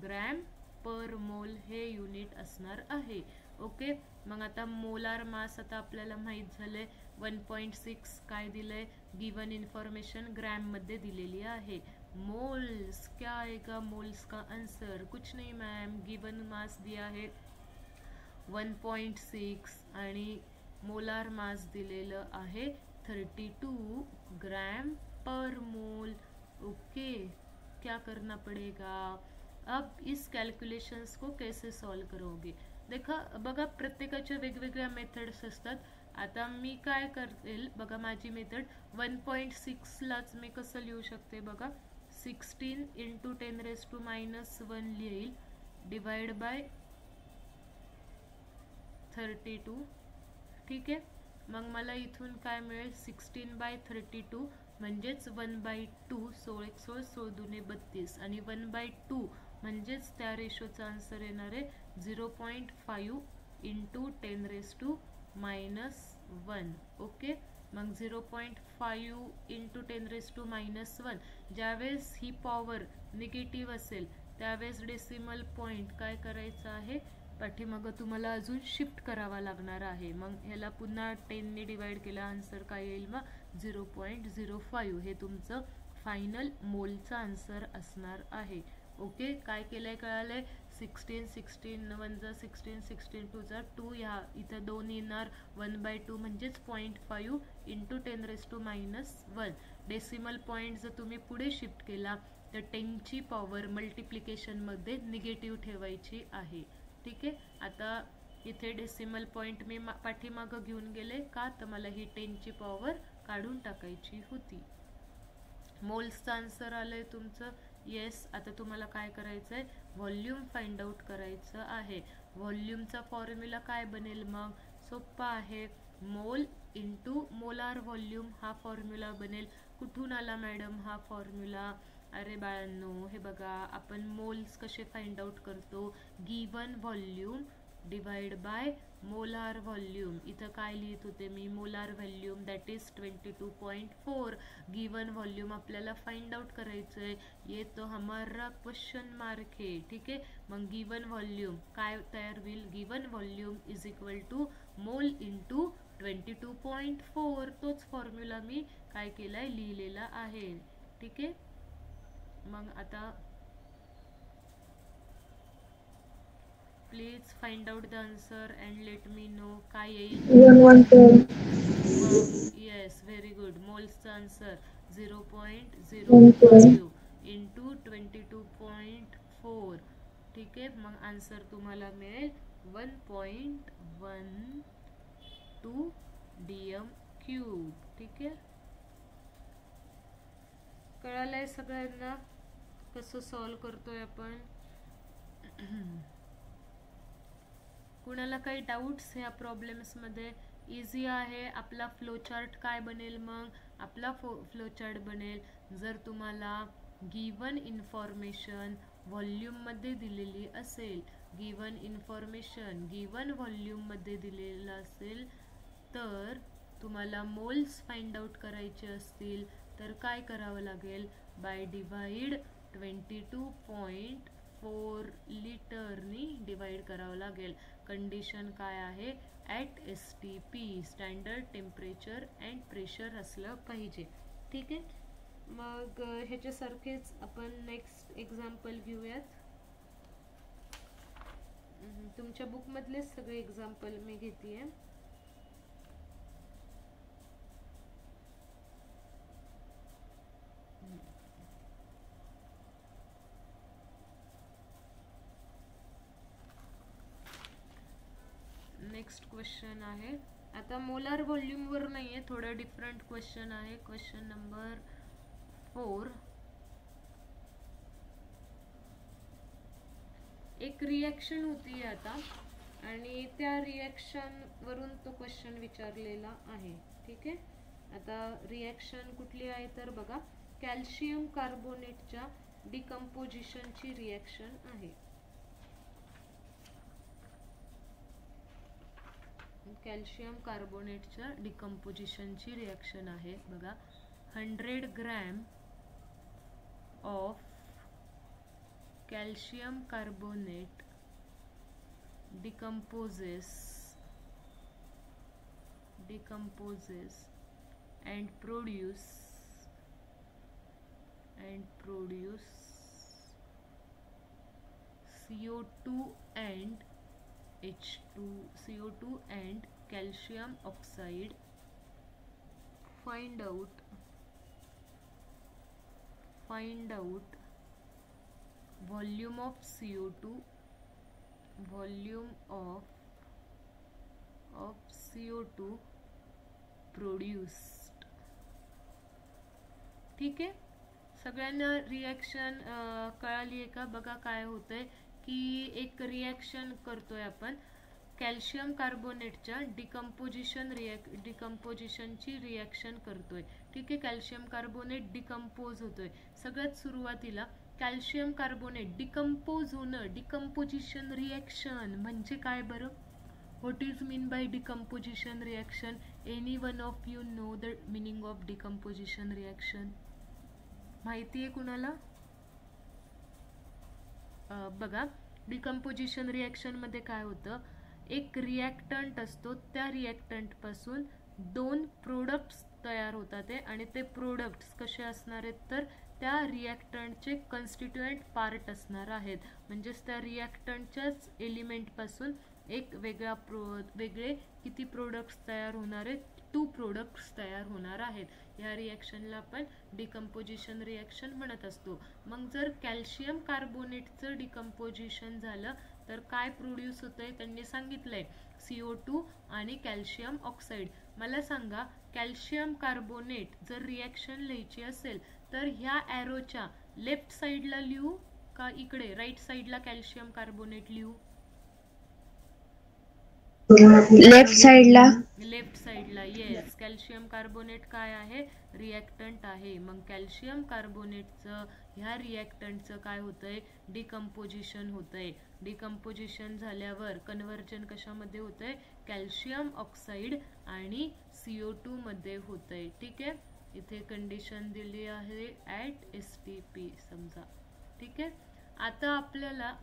ग्रॅम पर मोल हे युनिट असणार आहे. ओके, मग आता मोलार मास आता आपल्याला माहित झालंय 1.6 काय दिलंय. गिवन इन्फॉर्मेशन ग्रॅम मध्ये दिलेली आहे. मोल्स क्या आएगा मोल्स का आंसर. कुछ नहीं मैम, गिवन मास दिया है 1.6 आणि मोलार मास दिलेलं आहे 32 ग्राम पर मोल. ओके, क्या करना पड़ेगा. अब इस कैलकुलेशंस को कैसे सॉल्व करोगे. देखा बघा प्रत्येकाच्या वेगवेगळ्या मेथड्स असतात. आता मी काय करेल बघा, माझी मेथड 1.6 लाच मी कसं लिहू शकते बघा. 16 × 10⁻⁻1 लिहिल डिवाइड बाय 32. ठीक आहे, मग मला इथून काय मिळेल 16/32 म्हणजेच 1/2. 16 × 16 16 दुने 32 आणि 1/2 म्हणजेच त्या रेशोचा आन्सर येणार आहे 0.5 × 10⁻⁻1. ओके, मग 0.5 × 10⁻⁻1 ज्यावेळेस ही पॉवर निगेटिव्ह असेल त्यावेळेस डेसिमल पॉइंट काय करायचं आहे पाठीमागं तुम्हाला अजून शिफ्ट करावा लागणार आहे. मग ह्याला पुन्हा 10 ने डिवाइड केला आन्सर काय येईल मग 0.05. हे तुमचं फायनल मोलचा आन्सर असणार आहे. ओके, काय केलंय कळालंय. 16 16 1 जा 16 16 2 जा 2. ह्या इथं 2 येणार 1/2 म्हणजेच 0.5 × 10⁻⁻1. डेसिमल पॉइंट जर तुम्ही पुढे शिफ्ट केला तर 10 ची पॉवर मल्टिप्लिकेशन मध्ये निगेटिव्ह ठेवायची आहे. ठीक आहे, आता इथे डेसिमल पॉइंट मी पाठीमागं घेऊन गेले का तर मला ही 10 ची पॉवर काढून टाकायची होती. मोल्सचं आन्सर आलंय तुमचं. येस, आता तुम्हाला काय करायचंय व्हॉल्यूम फाइंड आउट करायचं आहे. व्हॉल्यूमचा फॉर्म्युला काय बनेल मग सोप्पा आहे. मोल इंटू मोलार व्हॉल्यूम हा फॉर्म्युला बनेल. कुठून आला मॅडम हा फॉर्म्युला. अरे बाळांनो हे बघा, आपण मोल्स कसे फाइंड आउट करतो. Given volume divide by molar volume. इथं काय लिहित होते मी molar volume that is 22.4. Given volume आपल्याला फाइंड आउट करायचंय. ये तो हमारा क्वेश्चन मार्क है. ठीक आहे, मग गिवन व्हॉल्यूम काय तयार होईल. Given volume is equal to mole into 22.4. तोच फॉर्म्युला मी काय केलाय लिहिलेला आहे. ठीक आहे, मग आता please find out the answer and let me know काय येईल. Yes, very good. मोल्सचा आन्सर 0.05 इंटू 22.4. ठीक आहे, मग आन्सर तुम्हाला मिळेल 1.12 dm³. ठीक आहे, कळालंय सगळ्यांना कसं सॉल्व करतोय आपण. कुणाला काही डाउट्स ह्या प्रॉब्लेम्स मध्ये. इझी आहे. आपला फ्लो चार्ट काय बनेल मग. आपला फ्लो चार्ट बनेल जर तुम्हाला गिवन इन्फॉर्मेशन व्हॉल्यूम मध्ये दिलेली असेल. गिवन इन्फॉर्मेशन गिवन व्हॉल्यूम मध्ये दिलेलं असेल तर तुम्हाला मोल्स फाइंड आउट करायचे असतील तर काय करावं लागेल. बाय डिवाइड 22.4 लिटरनी डिवाइड करावं लागेल. कंडिशन काय आहे at STP, standard temperature and pressure असलं पाहिजे. ठीक आहे. मग ह्याच्यासारखेच आपण नेक्स्ट एक्झाम्पल घेऊयात. तुमच्या बुकमधलेच सगळे एक्झाम्पल मी घेते. नेक्स्ट क्वेश्चन आहे, आता मोलार व्हॉल्यूमवर नाही आहे, थोडा डिफरंट क्वेश्चन आहे. Question number 4. एक रिॲक्शन होती आता आणि त्या रिॲक्शन वरून तो क्वेश्चन विचारलेला आहे. ठीक आहे. आता रिॲक्शन कुठली आहे तर बघा, कॅल्शियम कार्बोनेटच्या डिकम्पोजिशनची रिॲक्शन आहे. कॅल्शियम कार्बोनेटच्या डिकम्पोजिशनची रिॲक्शन आहे. बघा, 100 gram of calcium carbonate decomposes and produce CO2 and CO2 and calcium oxide. Find out volume of CO2 produced. ठीक आहे. सगळ्यांना रिॲक्शन कळाली आहे का? बघा काय होतंय की एक रिॲक्शन करतोय आपण, कॅल्शियम कार्बोनेटच्या डिकम्पोजिशनची रिॲक्शन करतोय. ठीक आहे. कॅल्शियम कार्बोनेट डिकम्पोज होतोय. सगळ्यात सुरुवातीला कॅल्शियम कार्बोनेट डिकम्पोज होणं, डिकम्पोजिशन रिॲक्शन म्हणजे काय बरं? What is mean by decomposition reaction? Any one of you know the meaning of decomposition reaction? माहिती आहे कुणाला? बघा, डिकम्पोजिशन रिॲक्शन मध्ये काय होतं, एक रिॲक्टंट असतो, त्या रिॲक्टंट पासून 2 प्रोडक्ट्स तयार होतात आणि ते प्रोडक्ट्स कसे असणार आहेत तर त्या रिॲक्टंटचे कन्स्टिट्युएंट पार्ट असणार आहेत. म्हणजेच त्या रिॲक्टंटच्याच एलिमेंट पासून एक वेगळे किती प्रोडक्ट्स तयार होणार आहेत? 2 प्रोडक्ट्स तयार होणार आहेत. या रिॲक्शनला आपण डिकम्पोजिशन रिॲक्शन म्हणत असतो. मग जर कॅल्शियम कार्बोनेटचं डिकम्पोजिशन झालं तर काय प्रोड्यूस होतंय? त्यांनी सांगितलंय CO2 आणि कॅल्शियम ऑक्साईड. मला सांगा, कॅल्शियम कार्बोनेट जर रिॲक्शन लिहायची असेल तर ह्या ॲरोच्या लेफ्ट साईडला लिहू का इकडे राईट साईडला कॅल्शियम कार्बोनेट लिहू? लेफ्ट साइडला. येस, कॅल्शियम कार्बोनेट काय आहे? रिॲक्टंट आहे. मग कॅल्शियम कार्बोनेटचं ह्या रिॲक्टंटचं काय होतंय? डिकम्पोजिशन होतंय. डिकम्पोजिशन झाल्यावर कन्व्हर्जन कशामध्ये होतंय? कॅल्शियम ऑक्साईड आणि CO2 मध्ये होतंय. ठीक आहे. इथे कंडिशन दिली आहे ॲट STP समजा. ठीक आहे. आता आपल्याला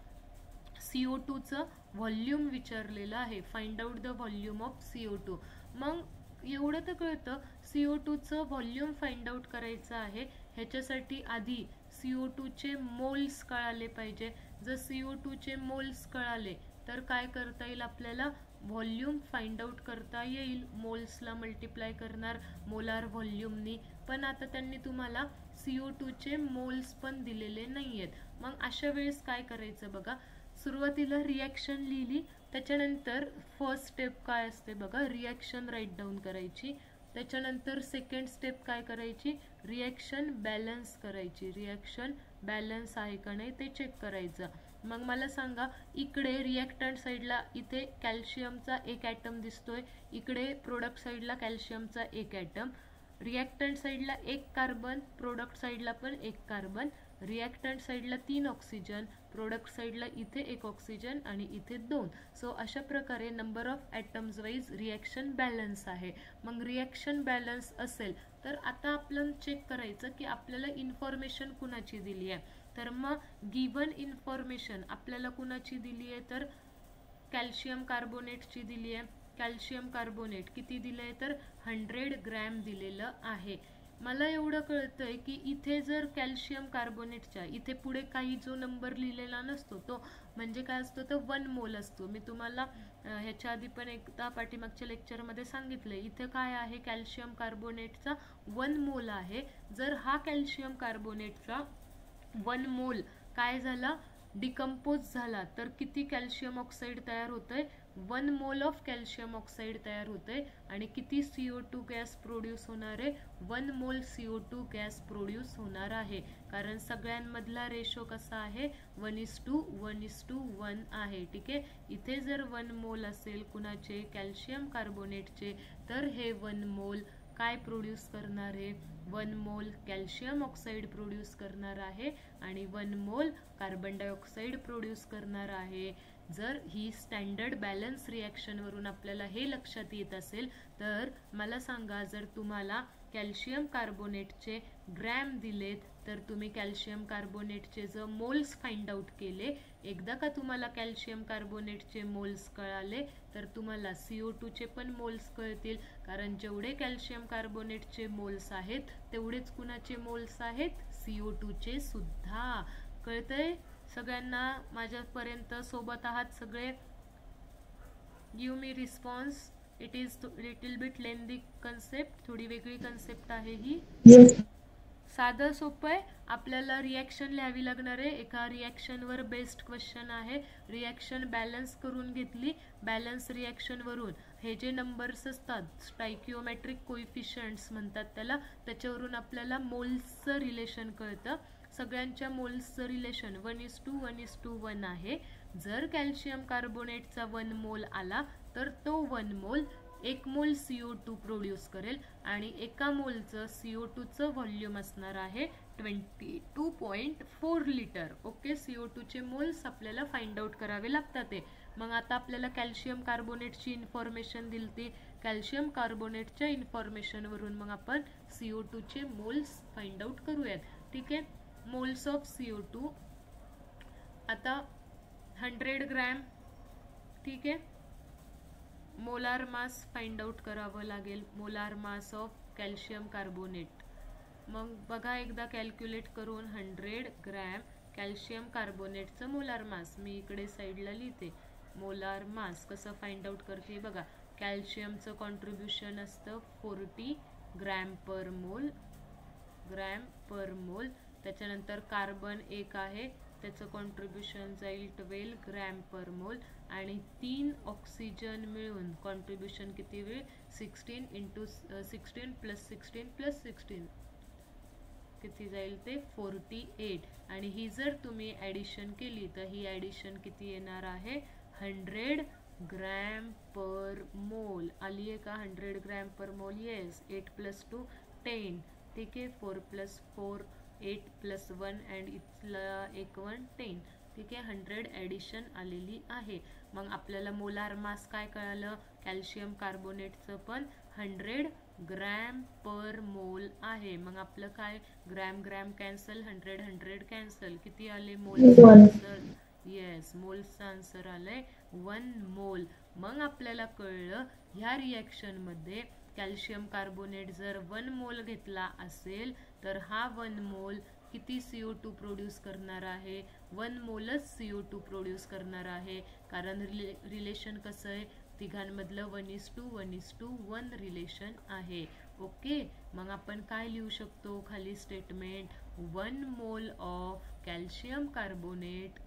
CO2 चं व्हॉल्यूम विचारलेलं आहे. Find out the volume of CO2. मग एवढं तर कळतं, CO2 चं व्हॉल्यूम फाइंड आउट करायचं आहे. ह्याच्यासाठी आधी CO2 चे मोल्स कळाले पाहिजे. जर CO2 चे मोल्स कळाले तर काय करता येईल आपल्याला? व्हॉल्यूम फाइंड आउट करता येईल. मोल्सला मल्टिप्लाय करणार मोलार व्हॉल्यूमनी. पण आता त्यांनी तुम्हाला CO2 चे मोल्स पण दिलेले नाहीयेत. मग अशा वेळेस काय करायचं बघा, सुरुवातीला रिॲक्शन लिहिली, त्याच्यानंतर फर्स्ट स्टेप काय असते बघा, रिॲक्शन राईट डाऊन करायची. त्याच्यानंतर सेकंड स्टेप काय करायची? रिॲक्शन बॅलन्स करायची. रिॲक्शन बॅलन्स आहे का नाही ते चेक करायचं. मग मला सांगा, इकडे रिॲक्टंट साईडला इथे कॅल्शियमचा एक ॲटम दिसतोय, इकडे प्रोडक्ट साईडला कॅल्शियमचा एक ॲटम, रिॲक्टंट साईडला एक कार्बन, प्रोडक्ट साईडला पण एक कार्बन, रिॲक्टंट साईडला 3 ऑक्सिजन, प्रोडक्ट साईडला इथे 1 ऑक्सिजन आणि इथे 2. सो अशा प्रकारे number of atoms wise reaction balance आहे. मग रिॲक्शन बॅलन्स असेल तर आता आपल्याला चेक करायचं की आपल्याला इन्फॉर्मेशन कुणाची दिली आहे. तर मग गिवन इन्फॉर्मेशन आपल्याला कुणाची दिली आहे तर कॅल्शियम कार्बोनेटची दिली आहे. कॅल्शियम कार्बोनेट किती दिलंय तर 100 ग्रॅम दिलेलं आहे. मला एवढं कळतंय की इथे जर कॅल्शियम कार्बोनेटच्या इथे पुढे काही जो नंबर लिहिलेला नसतो तो म्हणजे काय असतो तर 1 मोल असतो. मी तुम्हाला ह्याच्या आधी पण एकदा पाठीमागच्या लेक्चरमध्ये सांगितलंय. इथे काय आहे कॅल्शियम कार्बोनेटचा 1 मोल आहे. जर हा कॅल्शियम कार्बोनेटचा 1 मोल काय झाला डिकम्पोज झाला तर किती कॅल्शियम ऑक्साईड तयार होतंय 1 मोल ऑफ कॅल्शियम ऑक्साईड तयार होतंय आणि किती CO2 गॅस प्रोड्यूस होणार आहे 1 मोल CO2 गॅस प्रोड्यूस होणार आहे. कारण सगळ्यांमधला रेशो कसा आहे 1:1:1 आहे. ठीक आहे. इथे जर 1 मोल असेल कुणाचे कॅल्शियम कार्बोनेटचे तर हे 1 मोल काय प्रोड्यूस करणार आहे 1 मोल कॅल्शियम ऑक्साईड प्रोड्यूस करणार आहे आणि 1 मोल कार्बन डायऑक्साईड प्रोड्यूस करणार आहे. जर ही स्टँडर्ड बॅलन्स रिॲक्शन वरून आपल्याला हे लक्षात येत असेल तर मला सांगा जर तुम्हाला कॅल्शियम कार्बोनेटचे ग्रॅम दिलेत तर तुम्ही कॅल्शियम कार्बोनेटचे जर मोल्स फाइंड आउट केले एकदा का तुम्हाला कॅल्शियम कार्बोनेटचे मोल्स कळाले तर तुम्हाला CO2 चे पण मोल्स कळतील. कारण जेवढे कॅल्शियम कार्बोनेटचे मोल्स आहेत तेवढेच कुणाचे मोल्स आहेत CO2 चे सुद्धा. कळतंय सगळ्यांना माझ्यापर्यंत सोबत आहात सगळे. Give me response. It is little bit lengthy concept थोडी वेगळी कन्सेप्ट आहे ही. साधं सोपं आहे. आपल्याला रिॲक्शन लिहावी लागणार आहे. एका रिॲक्शनवर बेस्ड क्वेश्चन आहे. रिॲक्शन बॅलन्स करून घेतली. बॅलन्स रिॲक्शन वरून हे जे नंबर्स असतात स्टायकिओमेट्रिक कोइफिशियंट्स म्हणतात त्याला त्याच्यावरून आपल्याला मोल्सचं रिलेशन कळतं. सगळ्यांच्या मोल्सचं रिलेशन 1:1:1 आहे. जर कॅल्शियम कार्बोनेटचा 1 मोल आला तर तो 1 मोल 1 मोल CO2 प्रोड्यूस करेल आणि एका मोलचं CO2चं व्हॉल्यूम असणार आहे 22.4 लिटर. ओके. CO2 चे मोल्स आपल्याला फाइंड आउट करावे लागतात. मग आता आपल्याला कॅल्शियम कार्बोनेटची इन्फॉर्मेशन दिलती. कॅल्शियम कार्बोनेटच्या इन्फॉर्मेशन वरून मग आपण CO2 चे मोल्स फाइंड आउट करूयात. ठीक आहे. मोल्स ऑफ CO2 आता 100 ग्रॅम. ठीक आहे. मोलार मास फाइंड आउट करावं लागेल. Molar mass of calcium carbonate. मग बघा एकदा कॅल्क्युलेट करून 100 ग्रॅम कॅल्शियम कार्बोनेटचं मोलार मास मी इकडे साईडला लिहिते. मोलार मास कसं फाइंड आउट करते बघा. कॅल्शियमचं कॉन्ट्रीब्युशन असतं 40 ग्रॅम पर मोल. ग्रॅम पर मोल. त्याच्यानंतर कार्बन एक आहे त्याचं कॉन्ट्रीब्युशन जाईल 12 ग्रॅम पर मोल आणि 3 ऑक्सिजन मिळून कॉन्ट्रीब्युशन किती होईल 16 × 16 + 16 + 16 किती जाईल ते 48. आणि ही जर तुम्ही ॲडिशन केली तर ही ॲडिशन किती येणार आहे 100 ग्रॅम पर मोल. आली आहे का 100 ग्रॅम पर मोल. येस. 8 + 2 10. ठीक आहे. 4 + 4 8 + 1 अँड इथला एक 1 10. ठीक आहे. 100 ॲडिशन आलेली आहे. मग आपल्याला मोलार मास काय कळालं कॅल्शियम कार्बोनेटचं पण 100 ग्रॅम पर मोल आहे. मग आपलं काय ग्रॅम ग्रॅम कॅन्सल 100 100 कॅन्सल. किती आले मोल्सचा आन्सर. येस. मोल्सचा आन्सर आलाय 1 मोल. मग आपल्याला कळलं ह्या रिॲक्शनमध्ये कॅल्शियम कार्बोनेट जर 1 मोल घेतला असेल तर हा 1 मोल किती CO2 प्रोड्यूस करणार आहे 1 मोलच CO2 प्रोड्यूस करणार आहे. कारण रिलेशन कसं आहे तिघांमधलं 1:1:1 रिलेशन आहे. ओके. मग आपण काय लिहू शकतो खाली statement 1 mole of calcium carbonate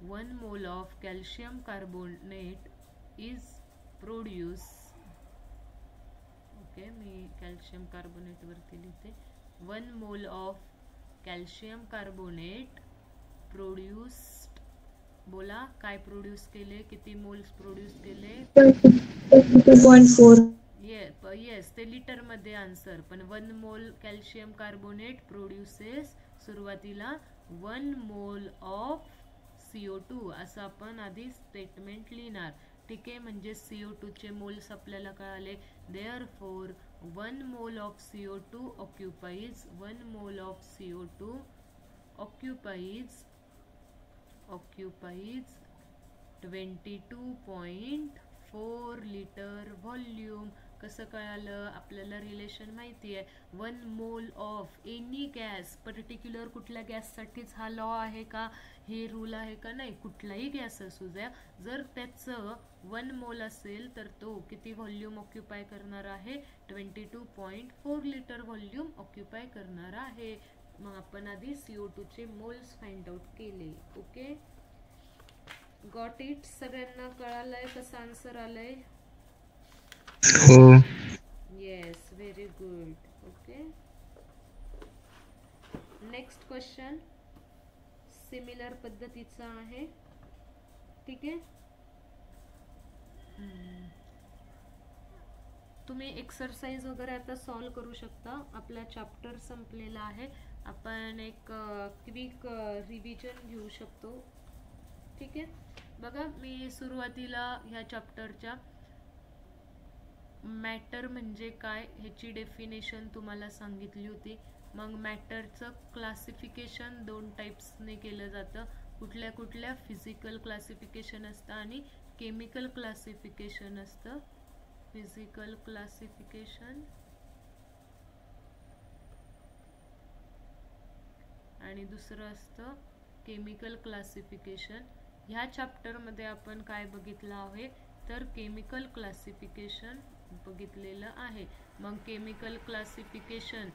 1 mole of calcium carbonate is produce. Okay. Me calcium carbonate वरती लिहिते 1 mole of calcium carbonate produced. बोला काय प्रोड्यूस केले किती मोल्स प्रोड्यूस केले 2.4. येस ते लिटर मध्ये आन्सर. पण 1 मोल कॅल्शियम कार्बोनेट प्रोड्युसेस सुरुवातीला 1 मोल ऑफ CO2 असं आपण आधी स्टेटमेंट लिहिणार. ठीक आहे. म्हणजे CO2 चे मोल्स आपल्याला कळाले. Therefore 1 mole of CO2 occupies 1 mole of CO2 occupies 22.4 4 litre volume. कसं कळालं? आपल्याला रिलेशन माहिती आहे. 1 mole of any gas, particular कुठल्या गॅससाठीच हा लॉ आहे का, हे रूल आहे का? नाही, कुठलाही गॅस असू द्या, जर त्याचं 1 मोल असेल तर तो किती व्हॉल्यूम ऑक्युपाय करणार आहे? 22.4 लिटर व्हॉल्यूम ऑक्युपाय करणार आहे. मग आपण आधी CO2 चे मोल्स फाइंड आउट केले. Okay, got it? सगळ्यांना कळालंय कसं आन्सर आलंय? हो. Yes, very good. Okay, next question similar पद्धतीचा आहे. ठीक आहे, तुम्ही एक्सरसाइज वगैरे आता सॉल्व करू शकता. आपला चॅप्टर संपलेला आहे. आपण एक क्विक रिव्हिजन घेऊ शकतो. ठीक आहे, बघा, मी सुरुवातीला ह्या चॅप्टरच्या मॅटर म्हणजे काय ह्याची डेफिनेशन तुम्हाला सांगितली होती. मग मॅटरचं क्लासिफिकेशन 2 टाइप्सने केलं जातं. कुठल्या कुठल्या? फिजिकल क्लासिफिकेशन असतं आणि केमिकल क्लासिफिकेशन असतं. फिजिकल क्लासिफिकेशन आणि दुसरं असतं केमिकल क्लासिफिकेशन. ह्या चॅप्टरमध्ये आपण काय बघितलं आहे तर केमिकल क्लासिफिकेशन बघितलेलं आहे. मग केमिकल क्लासिफिकेशन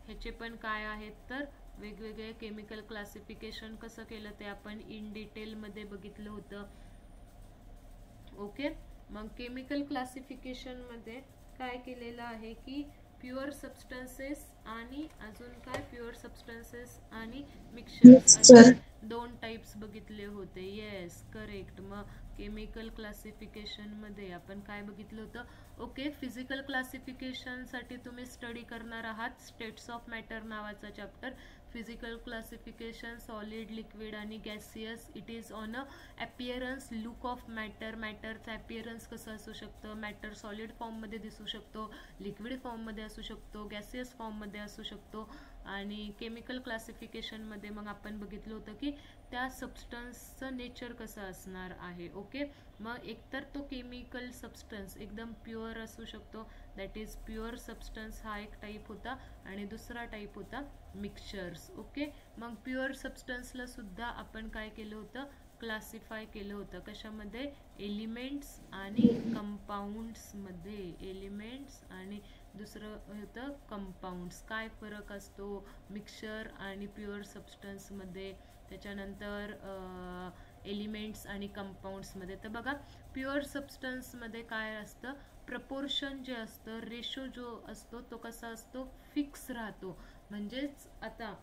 ह्याचे पण काय आहेत तर वेगवेगळे केमिकल क्लासिफिकेशन कसं केलं ते आपण इन डिटेल मध्ये बघितलं होतं. ओके, मग केमिकल क्लासिफिकेशन मध्ये काय केलेलं आहे की प्युअर सबस्टन्सेस आणि अजून काय, प्युअर सबस्टन्सेस आणि मिक्सचर्स असे 2 टाइप्स बघितले होते. Yes, correct. मग केमिकल क्लासिफिकेशन मध्ये आपण काय बघितलं होतं? ओके, फिजिकल क्लासिफिकेशन साठी तुम्ही स्टडी करणार आहात स्टेट्स ऑफ मॅटर नावाचा chapter. Physical classification solid, liquid आणि gaseous. It is on a appearance, look of matter. मॅटरचा अपीअरन्स कसं असू शकतं? मॅटर सॉलिड फॉर्म मध्ये दिसू शकतो, लिक्विड फॉर्म मध्ये असू शकतो, गॅसियस फॉर्म मध्ये असू शकतो. आणि केमिकल क्लासिफिकेशन मध्ये मग आपण बघितलं होतं की त्या सबस्टन्सचं नेचर कसं असणार आहे. ओके, मग एकतर तो केमिकल सबस्टन्स एकदम प्युअर असू शकतो, दॅट इज प्युअर सबस्टन्स हा एक टाईप होता. आणि दुसरा टाईप होता मिक्सचर्स. ओके, मग प्युअर सबस्टन्सला सुद्धा आपण काय केलं होतं? क्लासिफाय केलं होतं. कशामध्ये? एलिमेंट्स आणि कंपाऊंड्स मध्ये. एलिमेंट्स आणि दुसरं होतं कंपाऊंड्स. काय फरक असतो मिक्सचर आणि प्युअर सबस्टन्स मध्ये? त्याच्यानंतर एलिमेंट्स आणि कंपाऊंड्स मध्ये. तर बघा, प्युअर सबस्टन्स मध्ये काय असतं? प्रपोर्शन जे असतं, रेशो जो असतो तो कसा असतो? फिक्स राहतो. म्हणजेच आता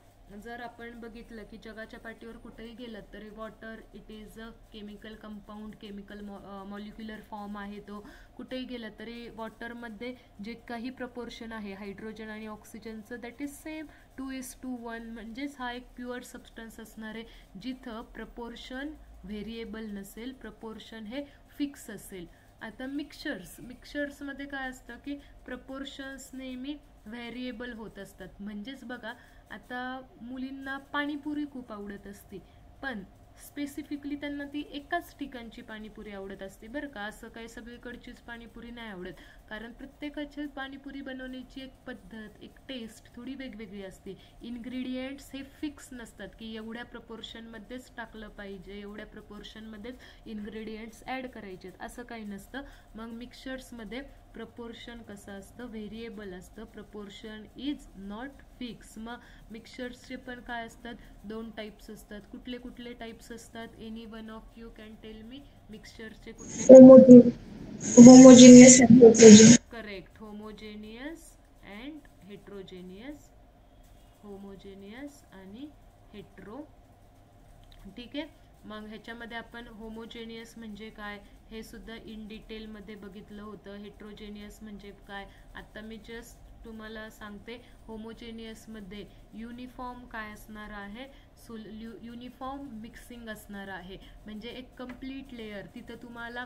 जर आपण बघितलं की जगाच्या पाठीवर कुठेही गेलं तरी water it is a chemical compound, chemical molecular form आहे तो. कुठेही गेलं तरी वॉटरमध्ये जे काही प्रपोर्शन आहे हायड्रोजन आणि ऑक्सिजनचं दॅट इज सेम 2:1. म्हणजेच हा एक प्युअर सबस्टन्स असणार आहे जिथं प्रपोर्शन व्हेरिएबल नसेल, प्रपोर्शन हे फिक्स असेल. आता मिक्सचर्समध्ये काय असतं की प्रपोर्शन्स नेहमी व्हेरिएबल होत असतात. म्हणजेच बघा, आता मुलींना पाणीपुरी खूप आवडत असते, पण स्पेसिफिकली त्यांना ती एकाच ठिकाणची पाणीपुरी आवडत असते बरं का. असं काही सगळीकडचीच पाणीपुरी नाही आवडत, कारण प्रत्येकाची पाणीपुरी बनवण्याची एक पद्धत, एक टेस्ट थोडी वेगवेगळी असते. इन्ग्रेडियंट्स हे फिक्स नसतात की एवढ्या प्रपोर्शनमध्येच टाकलं पाहिजे, एवढ्या प्रपोर्शनमध्येच इन्ग्रेडियंट्स ॲड करायचे, असं काही नसतं. मग मिक्सचर्समध्ये प्रपोर्शन कसं असतं? व्हेरिएबल असतं. Proportion is not fix. मग मिक्सचर्सचे पण काय असतात? 2 टाइप्स असतात. कुठले कुठले टाइप्स असतात? Any one of you can tell me मिक्सचरचे कुठले? Homogeneous and heterogeneous. Correct, homogeneous and heterogeneous. Homogeneous आणि हेट्रो. ठीक आहे, मग ह्याच्यामध्ये आपण होमोजेनियस म्हणजे काय हे सुद्धा इन डिटेल मध्ये बघितलं होतं. हेट्रोजेनियस म्हणजे काय आता मी जस्ट तुम्हाला सांगते, होमोजेनियसमध्ये युनिफॉर्म काय असणार आहे, युनिफॉर्म मिक्सिंग असणार आहे. म्हणजे एक कम्प्लीट लेअर, तिथं तुम्हाला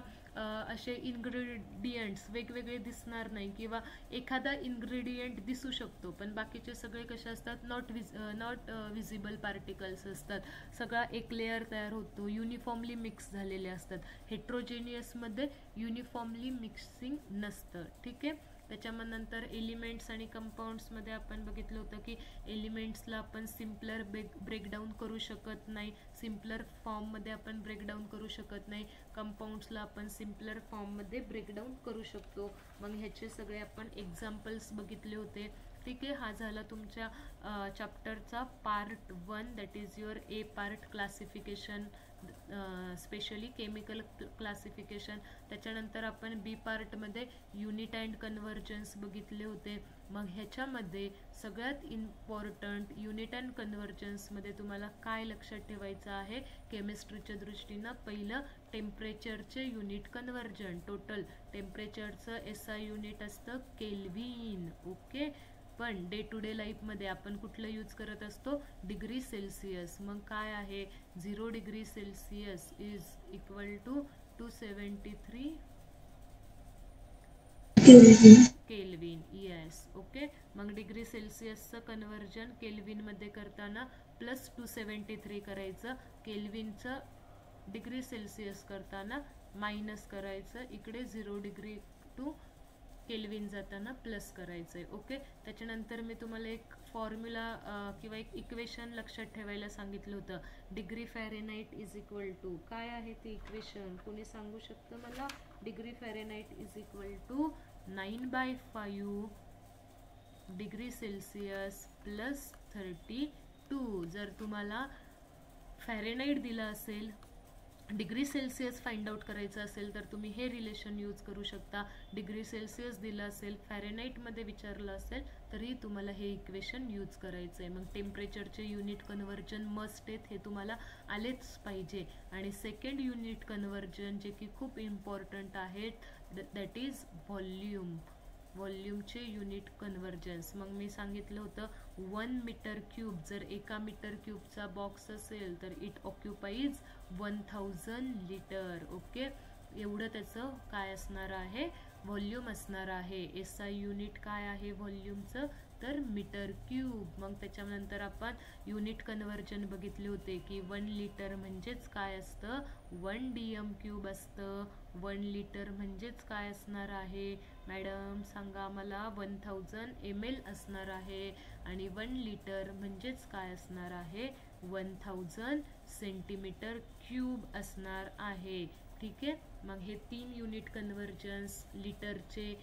असे इन्ग्रेडियंट्स वेगवेगळे दिसणार नाही, किंवा एखादा इन्ग्रेडियंट दिसू शकतो पण बाकीचे सगळे कसे असतात, नॉट विजिबल पार्टिकल्स असतात. सगळा एक लेअर तयार होतो, युनिफॉर्मली मिक्स झालेले असतात. हेट्रोजेनियसमध्ये युनिफॉर्मली मिक्सिंग नसतं. ठीक आहे. त्याच्यानंतर एलिमेंट्स आणि कंपाऊंड्समध्ये आपण बघितलं होतं की एलिमेंट्सला आपण सिम्पलर ब्रेकडाऊन करू शकत नाही, सिम्पलर फॉर्ममध्ये आपण ब्रेकडाऊन करू शकत नाही. कंपाऊंड्सला आपण सिम्पलर फॉर्ममध्ये ब्रेकडाऊन करू शकतो. मग ह्याचे सगळे आपण एक्झाम्पल्स बघितले होते. ठीक आहे. हा झाला तुमच्या चॅप्टरचा part 1, that is your A part, classification, specially chemical classification. त्याच्यानंतर आपण बी पार्टमध्ये युनिट अँड कन्व्हर्जन्स बघितले होते. मग ह्याच्यामध्ये सगळ्यात इम्पॉर्टंट युनिट अँड कन्व्हर्जन्समध्ये तुम्हाला काय लक्षात ठेवायचं आहे, केमिस्ट्रीच्या दृष्टीनं पहिलं टेम्परेचरचे युनिट कन्व्हर्जन. टोटल टेम्परेचरचं SI युनिट असतं केल्व्हिन. ओके. पण डे टू डे लाईफमध्ये आपण कुठलं यूज करत असतो, डिग्री सेल्सिअस. मग काय आहे, 0 degree Celsius is equal to 273 kelvin. Yes. Okay. मग डिग्री सेल्सिअसचं कन्व्हर्जन केल्विनमध्ये करताना प्लस 273 करायचं, केल्विनचं डिग्री सेल्सिअस करताना मायनस करायचं, इकडे 0 डिग्री टू केल्विन जाताना प्लस करायचं आहे. ओके. त्याच्यानंतर मी तुम्हाला एक फॉर्म्युला किंवा एक इक्वेशन लक्षात ठेवायला सांगितलं होतं, degree Fahrenheit is equal to, काय आहे ते इक्वेशन, कोणी सांगू शकतं मला? Degree Fahrenheit is equal to 9/5 degree Celsius plus 32. जर तुम्हाला फॅरेनहाइट दिला असेल, डिग्री सेल्सिअस फाइंड आउट करायचं असेल तर तुम्ही हे रिलेशन यूज करू शकता. डिग्री सेल्सिअस दिलं असेल, फॅरेनहाइटमध्ये विचारलं असेल तरी तुम्हाला हे इक्वेशन यूज करायचं आहे. मग टेम्परेचरचे युनिट कन्व्हर्जन मस्ट आहेत, हे तुम्हाला आलेच पाहिजे. आणि सेकंड युनिट कन्व्हर्जन जे की खूप इम्पॉर्टंट आहेत, दॅट इज व्हॉल्यूम. व्हॉल्यूमचे युनिट कन्व्हर्जन्स. मग मी सांगितलं होतं 1 मीटर क्यूब, जर एका मीटर क्यूबचा बॉक्स असेल तर इट ऑक्युपाईज 1000 लिटर. ओके. एवढं त्याचं काय असणार आहे, व्हॉल्यूम असणार आहे. SI युनिट काय आहे व्हॉल्यूमचं, तर मीटर क्यूब. मग त्याच्यानंतर आपण युनिट कन्व्हर्जन बघितले होते की 1 लिटर म्हणजेच काय असतं, 1 DM क्यूब असतं. 1 लिटर म्हणजेच काय असणार आहे मॅडम, सांगा मला? 1000 ml असणार आहे. आणि 1 लिटर म्हणजेच काय असणार आहे, 1000 सेंटीमीटर क्यूब असणार आहे. ठीक आहे. मग हे 3 युनिट कन्व्हर्जन्स, लिटरचे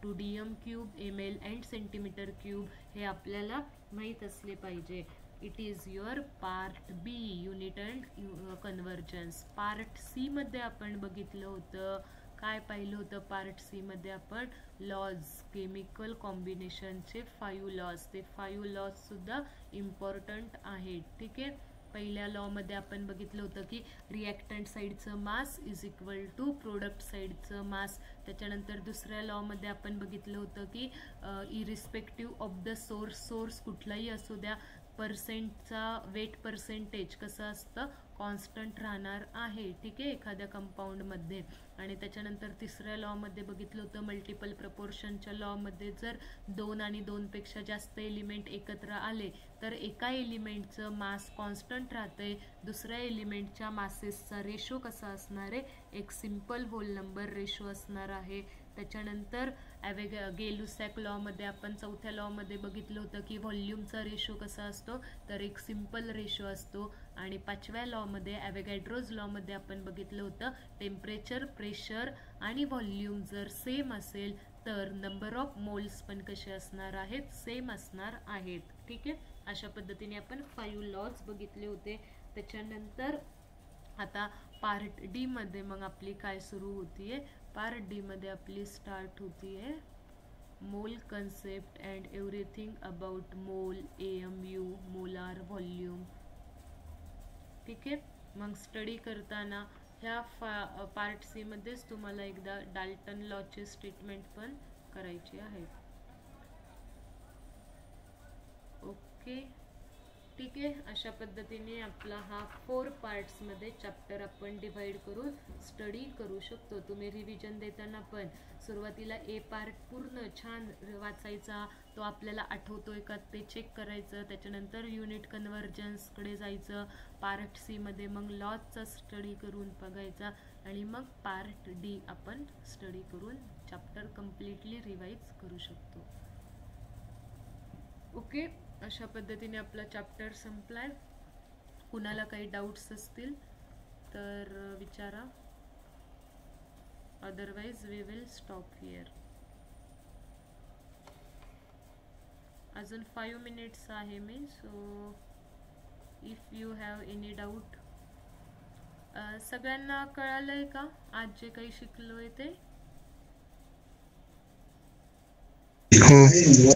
to DM cube, ml and centimetre cube, हे आपल्याला माहीत असले पाहिजे. It is your part B, unit and conversions. Part C मध्ये आपण बघितलं होतं, काय पाहिलं होतं पार्ट सी मध्ये आपण, लॉज, केमिकल कॉम्बिनेशनचे 5 लॉज. ते 5 लॉज सुद्धा इम्पॉर्टंट आहेत. ठीक आहे. पहिल्या लॉ मध्ये आपण बघितलं होतं की रिॲक्टंट साईडचं mass is equal to product साईडचं मास. त्याच्यानंतर दुसऱ्या लॉ मध्ये आपण बघितलं होतं की इरिस्पेक्टिव्ह ऑफ द सोर्स कुठलाही असू द्या, पर्सेंटचा वेट पर्सेंटेज कसं असतं, कॉन्स्टंट राहणार आहे. ठीक आहे, एखाद्या कंपाऊंडमध्ये. आणि त्याच्यानंतर तिसऱ्या लॉमध्ये बघितलं होतं मल्टिपल प्रपोर्शनच्या लॉमध्ये, जर 2 आणि 2 पेक्षा जास्त एलिमेंट एकत्र आले तर एका एलिमेंटचं मास कॉन्स्टंट राहतंय, दुसऱ्या एलिमेंटच्या मासेसचा रेशो कसा असणार आहे, एक सिंपल होल नंबर रेशो असणार आहे. त्याच्यानंतर गेलुसॅक लॉमध्ये आपण चौथ्या लॉमध्ये बघितलं होतं की व्हॉल्यूमचा रेशो कसा असतो, तर एक सिंपल रेशो असतो. आणि 5व्या लॉमध्ये ॲव्होगॅड्रोज लॉमध्ये आपण बघितलं होतं टेम्परेचर, प्रेशर आणि व्हॉल्यूम जर सेम असेल तर नंबर ऑफ मोल्स पण कसे असणार आहेत, सेम असणार आहेत. ठीक आहे. अशा पद्धतीने आपण 5 लॉज बघितले होते. त्याच्यानंतर आता पार्ट डी मध्ये मग आपली काय सुरू होतीये, पार्ट डी मध्ये आपली स्टार्ट होतीये मोल कन्सेप्ट अँड एव्हरीथिंग अबाउट मोल, AMU, मोलार व्हॉल्यूम. ठीक आहे. मग स्टडी करताना ह्या पार्ट सी मध्येच तुम्हाला एकदा डाल्टन लॉचे स्टेटमेंट पण करायची आहे. ओके, ठीक आहे. अशा पद्धतीने आपला हा 4 पार्ट्समध्ये चॅप्टर आपण डिवाइड करून स्टडी करू शकतो. तुम्ही रिव्हिजन देताना पण सुरुवातीला ए पार्ट पूर्ण छान वाचायचा, तो आपल्याला आठवतोय का ते चेक करायचं. त्याच्यानंतर युनिट कन्व्हर्जन्सकडे जायचं. पार्ट सी मध्ये मग लॉजचा स्टडी करून बघायचा आणि मग पार्ट डी आपण स्टडी करून चॅप्टर कम्प्लिटली रिवाइज करू शकतो. ओके, अशा पद्धतीने आपला चॅप्टर संपलाय. कुणाला काही डाऊट्स असतील तर विचारा, otherwise we will stop here. अजून 5 मिनिट्स आहे मी, so if you have any doubt. सगळ्यांना कळालंय का आज जे काही शिकलोय ते? हो.